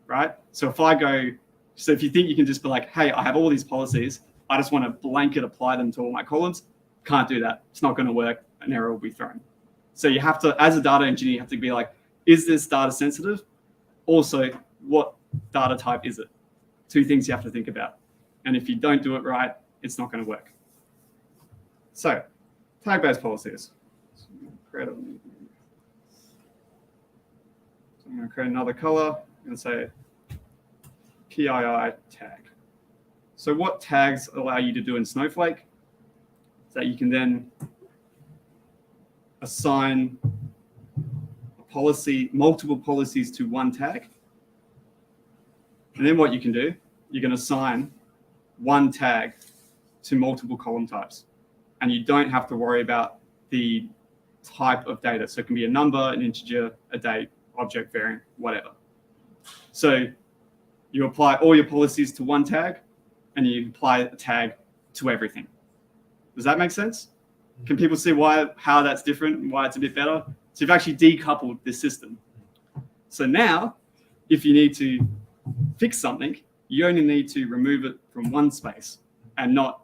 right? So if you think you can just be like, hey, I have all these policies, I just want to blanket apply them to all my columns, can't do that. It's not going to work. An error will be thrown. So you have to, as a data engineer, you have to be like, is this data sensitive? Also, what data type is it? 2 things you have to think about. And if you don't do it right, it's not going to work. So, tag-based policies. So I'm going to create another color and say PII tag. So what tags allow you to do in Snowflake is that you can then assign a policy, multiple policies to one tag. And then what you can do, you can assign one tag to multiple column types. And you don't have to worry about the type of data. So it can be a number, an integer, a date, object variant, whatever. So you apply all your policies to one tag, and you apply a tag to everything. Does that make sense? Can people see how that's different and why it's a bit better? So you've actually decoupled this system. So now, if you need to fix something, you only need to remove it from one space and not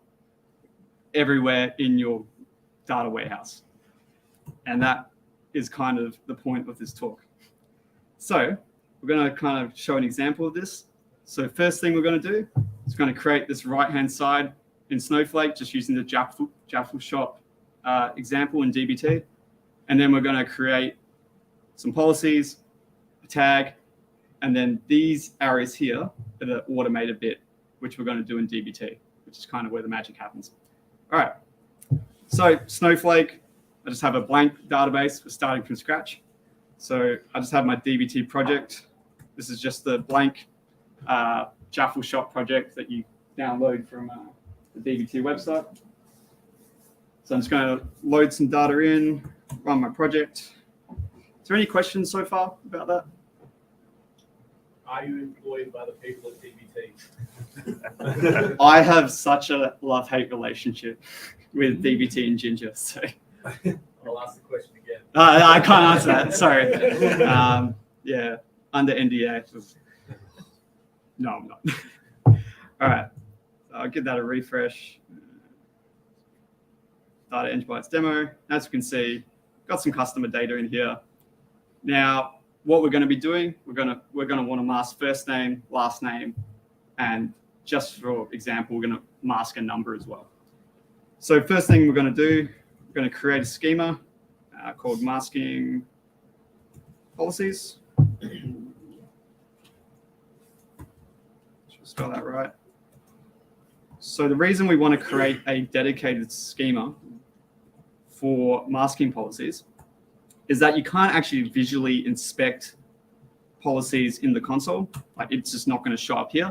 everywhere in your data warehouse. And that is kind of the point of this talk. So we're going to kind of show an example of this. So first thing we're going to do is going to create this right-hand side in Snowflake, just using the Jaffle Shop example in DBT. And then we're going to create some policies, a tag, and then these arrows here are the automated bit, which we're going to do in DBT, which is kind of where the magic happens. All right, so Snowflake, I just have a blank database. We're starting from scratch. So I just have my DBT project. This is just the blank Jaffle Shop project that you download from the DBT website. So I'm just going to load some data in, run my project. Is there any questions so far about that? Are you employed by the people at DBT? I have such a love-hate relationship with DBT and Ginger, so I'll ask the question again. I can't answer that. Sorry. Yeah, under NDA. No, I'm not. All right, I'll give that a refresh. Data Eng Bytes demo. As you can see, got some customer data in here. Now, what we're going to be doing, we're going to want to mask first name, last name, and just for example, we're going to mask a number as well. So first thing we're going to do, we're going to create a schema called masking policies. Should spell that right. So the reason we want to create a dedicated schema for masking policies is that you can't actually visually inspect policies in the console. Like, it's just not going to show up here.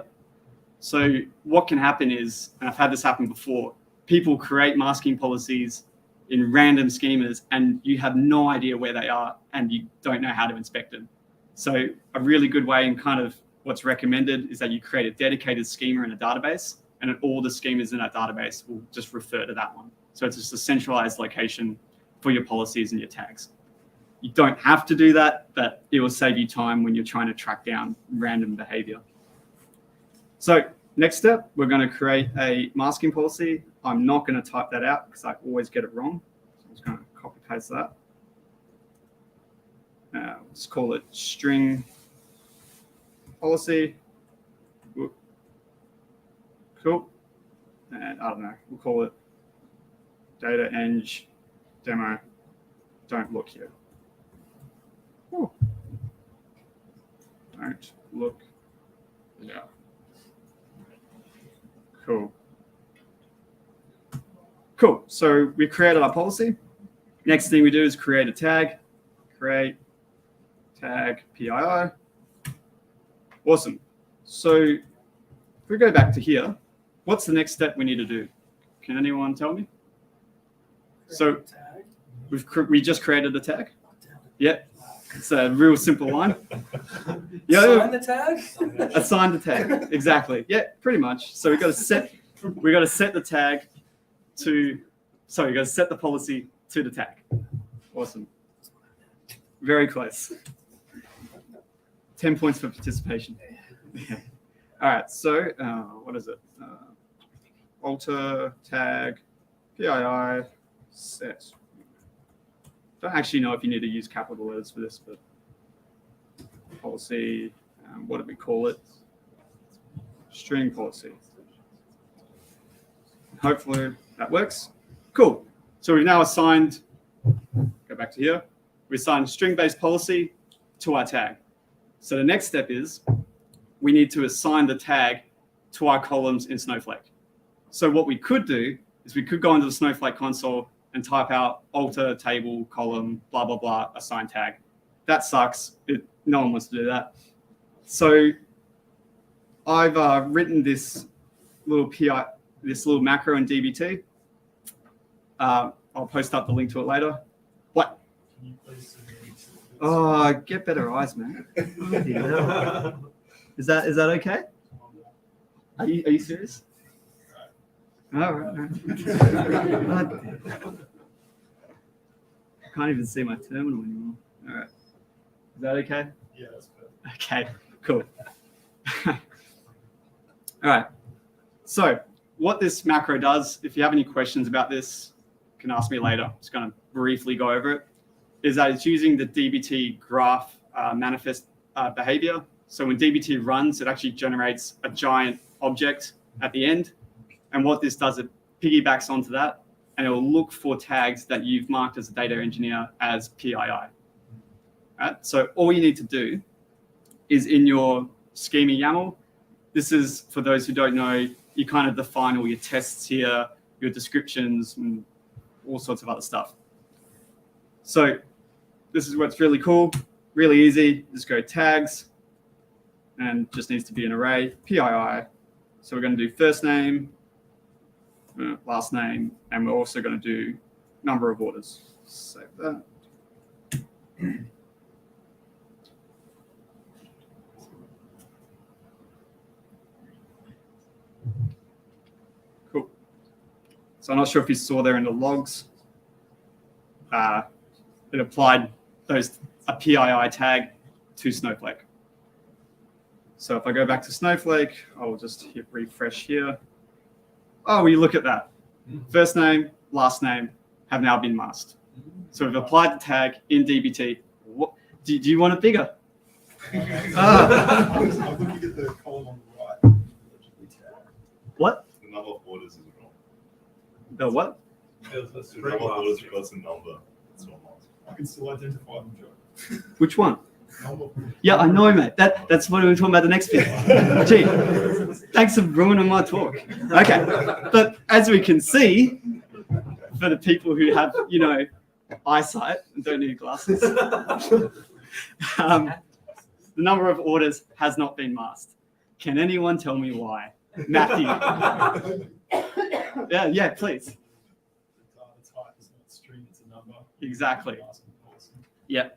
So what can happen is, and I've had this happen before, people create masking policies in random schemas and you have no idea where they are and you don't know how to inspect them. So a really good way, and kind of what's recommended, is that you create a dedicated schema in a database, and then all the schemas in that database will just refer to that one. So it's just a centralized location for your policies and your tags. You don't have to do that, but it will save you time when you're trying to track down random behavior. So next step, we're going to create a masking policy. I'm not going to type that out because I always get it wrong. So I'm just going to copy paste that. Let's call it string policy. Cool. And I don't know, we'll call it data eng demo. Don't look here. Ooh. Don't look. Yeah. Cool. Cool. So we created our policy. Next thing we do is create a tag. Create tag PII. Awesome. So if we go back to here, what's the next step we need to do? Can anyone tell me? So we just created a tag. Yeah, it's a real simple line. Sign the tag? Assign the tag. Exactly. Yeah, pretty much. So we got to set the tag to. Sorry, we got to set the policy to the tag. Awesome. Very close. 10 points for participation. Yeah. All right. So what is it? Alter tag PII set. Don't actually know if you need to use capital letters for this, but policy. What did we call it? String policy. Hopefully that works. Cool. So we've now assigned. Go back to here. We assigned string-based policy to our tag. So the next step is we need to assign the tag to our columns in Snowflake. So what we could do is we could go into the Snowflake console and type out alter table column blah blah blah assign tag. That sucks. No one wants to do that. So I've written this little macro in DBT. I'll post up the link to it later. What? Can you please send me this? Oh, get better eyes, man. Is that okay? Are you serious? All right. I can't even see my terminal anymore. All right. Is that okay? Yeah, that's good. Okay, cool. All right. So what this macro does, if you have any questions about this, you can ask me later. I'm just going to briefly go over it. Is that it's using the DBT graph manifest behavior. So when DBT runs, it actually generates a giant object at the end. And what this does, it piggybacks onto that, and it will look for tags that you've marked as a data engineer as PII. Right? So all you need to do is in your schema YAML. This is, for those who don't know, you kind of define all your tests here, your descriptions, and all sorts of other stuff. So this is what's really cool, really easy. Just go tags, and just needs to be an array, PII. So we're going to do first name, last name, and we're also going to do number of orders. Save that. Cool. So I'm not sure if you saw there in the logs, it applied a PII tag to Snowflake. So if I go back to Snowflake, I'll just hit refresh here. Oh, you look at that. First name, last name have now been masked. So we've applied the tag in DBT. What, do you want it bigger? I'm looking at the column on the right. What? The number of orders is wrong. The what? The number of orders because the number. It's not marked. I can still identify them, Joe. Which one? Number. Yeah, I know, mate. That's what we were talking about the next bit. Gee, thanks for ruining my talk. Okay, but as we can see, for the people who have, eyesight and don't need glasses, the number of orders has not been masked. Can anyone tell me why? Matthew. Yeah, please. The type is not string, it's a number. Exactly. Yeah.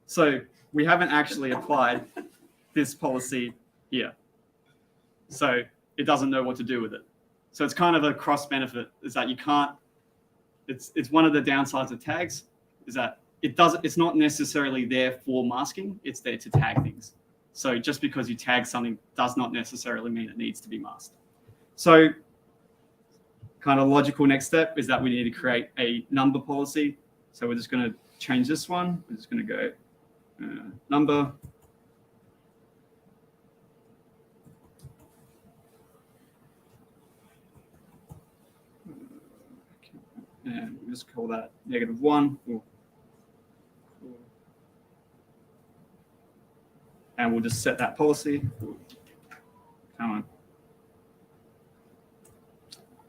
So we haven't actually applied this policy here. So it doesn't know what to do with it. So it's kind of a cross benefit is that you can't, it's one of the downsides of tags is that it's not necessarily there for masking, it's there to tag things. So just because you tag something does not necessarily mean it needs to be masked. So kind of logical next step is that we need to create a number policy. So we're just going to change this one. We're just going to go number. And we'll just call that -1. And we'll just set that policy. Come on.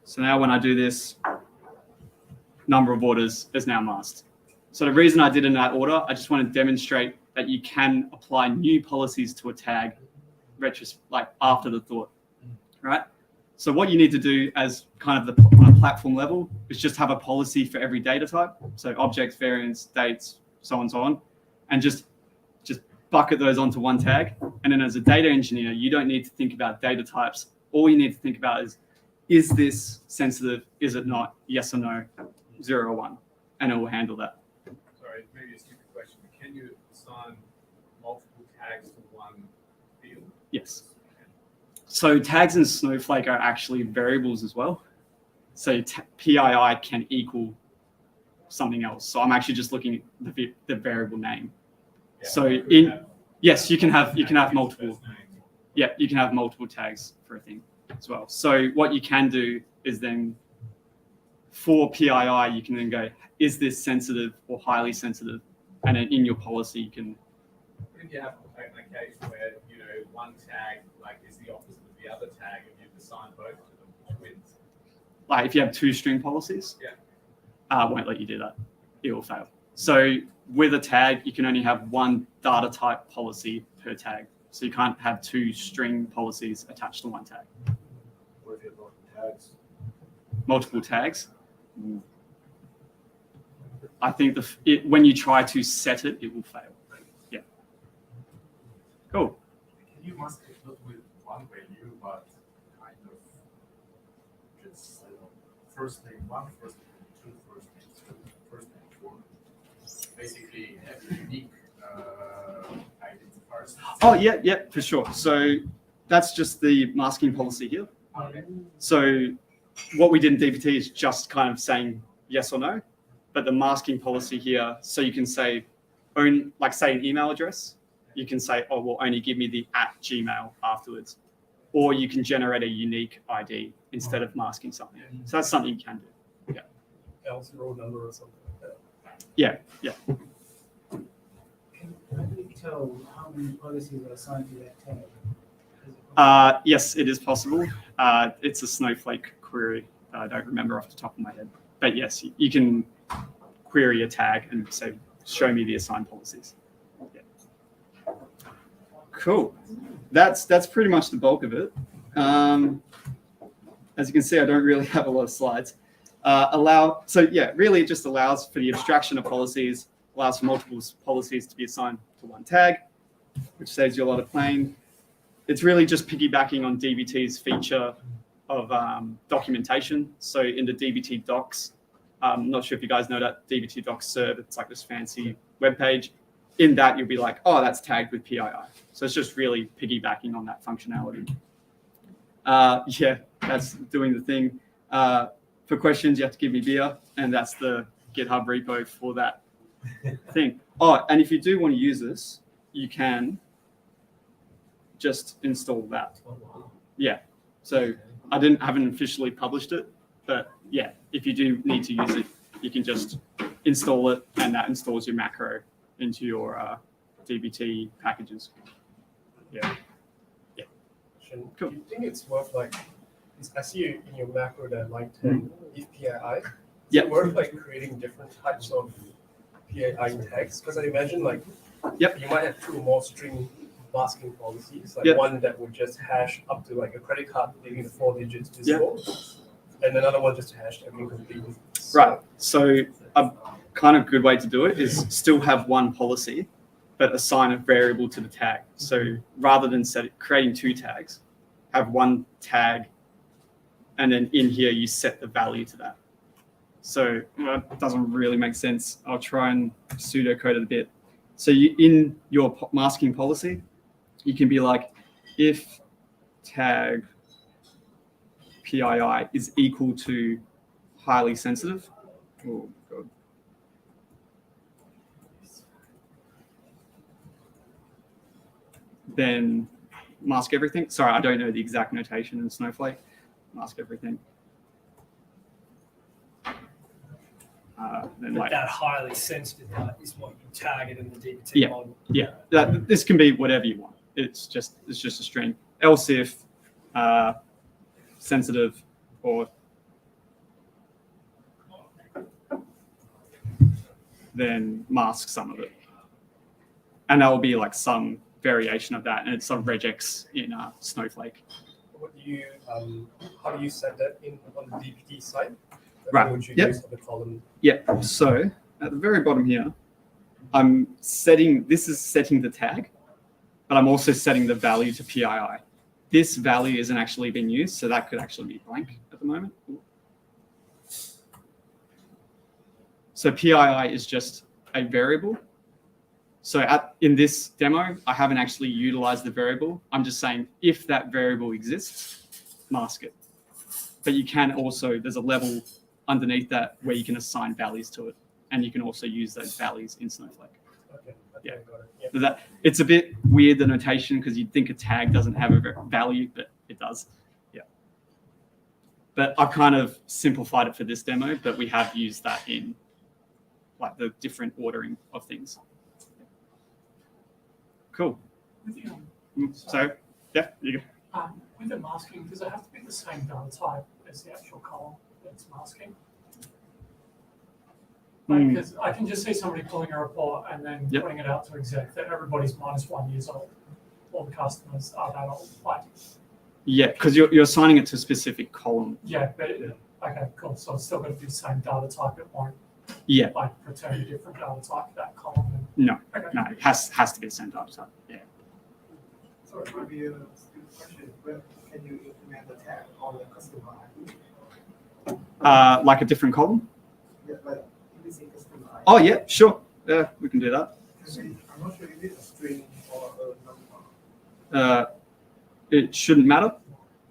So now when I do this, number of orders is now masked. So the reason I did in that order, I just want to demonstrate that you can apply new policies to a tag like after the thought, right? So what you need to do as kind of on a platform level is just have a policy for every data type. So objects, variants, dates, so on and so on, and just bucket those onto one tag. And then as a data engineer, you don't need to think about data types. All you need to think about is this sensitive? Is it not? Yes or no, 0 or 1, and it will handle that. Sorry, maybe a stupid question, but can you assign multiple tags to one field? Yes. So tags in Snowflake are actually variables as well. So PII can equal something else. So I'm actually just looking at the variable name. Yeah, So yes, you can have multiple. Yeah, you can have multiple tags for a thing as well. So what you can do is then for PII, you can then go, is this sensitive or highly sensitive? And then in your policy, you can. If you have a case where one tag is the opposite of the other tag, and you've assigned both to them, which wins? Like if you have 2 string policies, won't let you do that. It will fail. So with a tag, you can only have 1 data type policy per tag. So you can't have 2 string policies attached to 1 tag. What if you have multiple tags? Multiple tags. I think when you try to set it, it will fail. Yeah. Cool. Can you mask it not with one value, but kind of just first name 1, first name 2, first name 3, first name 4? Basically, have a unique identifiers. Oh yeah, for sure. So that's just the masking policy here. Okay. So what we did in DBT is just kind of saying yes or no, but the masking policy here, so you can say, say an email address, you can say, oh, well, only give me the @Gmail afterwards, or you can generate a unique ID instead of masking something. So that's something you can do. Yeah. else row number or something like that. Yeah. How do you tell how many policies are assigned to that tag? Yes, it is possible. It's a Snowflake query. I don't remember off the top of my head. But yes, you can query a tag and say, show me the assigned policies. Yeah. Cool. That's pretty much the bulk of it. As you can see, I don't really have a lot of slides. Really it just allows for the abstraction of policies, allows for multiple policies to be assigned to one tag, which saves you a lot of playing. It's really just piggybacking on DBT's feature of documentation. So in the DBT docs, I'm not sure if you guys know that DBT docs serve, it's like this fancy web page. In that, you'll be like, oh, that's tagged with PII. So it's just really piggybacking on that functionality. That's doing the thing. For questions, you have to give me beer, and that's the GitHub repo for that thing. Oh, and if you do want to use this, you can just install that. Yeah. So I haven't officially published it, but yeah, if you do need to use it, you can just install it, and that installs your macro into your DBT packages. Yeah. Cool. Do you think it's worth I see in your macro that tag if PII. Is it worth creating different types of PII tags? Because I imagine you might have 2 more string masking policies, one that would just hash up to a credit card, leaving the 4 digits visible, and another one just hashed everything completely. Right. So a kind of good way to do it is still have one policy, but assign a variable to the tag. So rather than creating 2 tags, have one tag, and then in here you set the value to that. So that doesn't really make sense. I'll try and pseudocode it a bit. So in your masking policy, you can be like, if tag PII is equal to highly sensitive. Oh, God. Then mask everything. Sorry, I don't know the exact notation in Snowflake. Mask everything. But that highly sensitive part is what you target in the DBT model. Yeah, this can be whatever you want. It's just a string. Else if sensitive or then mask some of it. and that will be like some variation of that, and it's some regex in Snowflake. What do you, how do you set that in on the DPT side? Right. Would you Yep. use on the column? Yeah. So at the very bottom here, I'm setting. This is setting the tag, but I'm also setting the value to PII. This value isn't actually being used, so that could actually be blank at the moment. So PII is just a variable. So in this demo, I haven't actually utilized the variable. I'm just saying if that variable exists, mask it. But you can also, there's a level underneath that where you can assign values to it. And you can also use those values in Snowflake. Okay. Yeah. Got it. Yeah. It's a bit weird, the notation, because you'd think a tag doesn't have a value, but it does. Yeah. But I've kind of simplified it for this demo, but we have used that in like the different ordering of things. Cool. With the, So, yeah, you go. with the masking, does it have to be the same data type as the actual column that's masking? Because I can just see somebody pulling a report and then Yep. putting it out to exec that everybody's -1 years old. All the customers are that old. Like, Yeah, because you're assigning it to a specific column. yeah, but okay, cool. So it's still going to be the same data type. It won't Yeah, like return a different data type for that column. no, Okay. no, it has to be the same data type. Yeah. So it might be a stupid question, but can you implement the tag on the customer ID? Like a different column? Yeah, like using customer ID. Oh, yeah, sure. Yeah, we can do that. I'm not sure if it's a string or a number. It shouldn't matter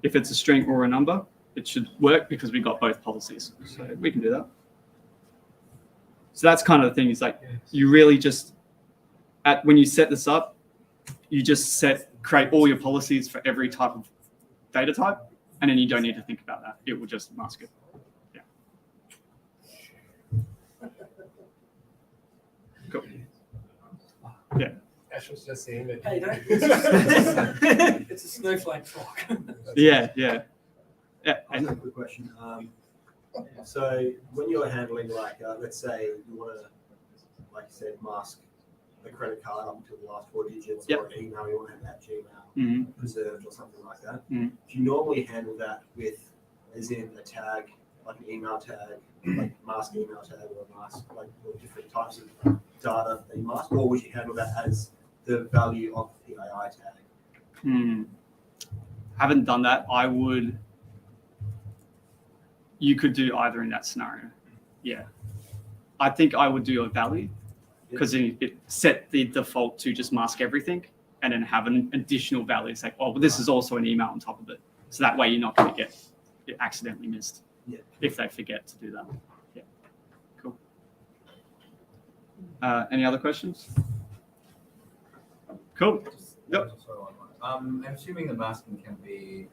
if it's a string or a number. It should work because we got both policies. So we can do that. So that's kind of the thing. Is like you really just when you set this up, you just create all your policies for every type of data type, and then you don't need to think about that. It will just mask it. Yeah. Cool. Yeah. Ash was just saying that. Hey, don't. It's a snowflake talk. Yeah. I have a quick question. So when you're handling like, let's say you want to, like you said, mask a credit card up until the last 4 digits, Yep. or an email you want to have that Gmail Mhm. preserved or something like that. Mhm. Do you normally handle that with, as in a tag, like an email tag, like mask email tag, or mask like all different types of data that you mask, or would you handle that as the value of the PII tag? Haven't done that. You could do either in that scenario. Yeah. I think I would do a value because it set the default to just mask everything and then have an additional value. It's like, oh, well, this is also an email on top of it. So that way you're not going to get it accidentally missed if they forget to do that. Yeah. Cool. Any other questions? Cool. Yep. I'm assuming the masking can be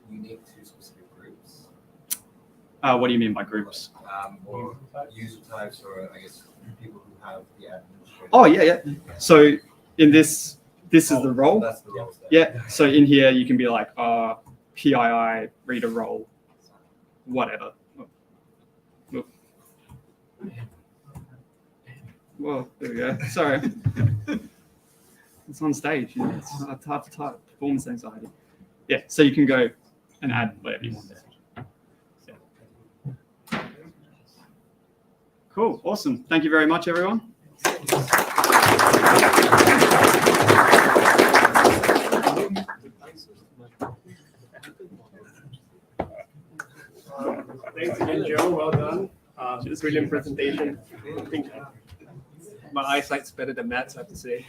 unique to specific groups. What do you mean by groups? Or user types, or I guess people who have the administrative. Oh, yeah. So in this is the role. That's the role. Yeah. So in here you can be like PII reader role, whatever. Well, there we go. Sorry. It's on stage. You know, it's hard to type. Performance anxiety. Yeah. So you can go and add whatever you want there. Yeah. Cool. Awesome. Thank you very much, everyone. Thanks again, Joe. Well done. Brilliant presentation. I think my eyesight's better than Matt's, I have to say.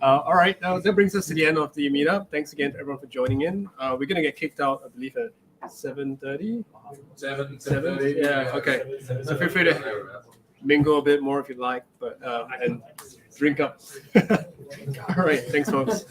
All right, now that brings us to the end of the meetup. Thanks again to everyone for joining in. We're going to get kicked out, I believe, at 7:30? 7? Yeah, okay. So feel free to mingle a bit more if you'd like, but and drink up. All right, thanks, folks.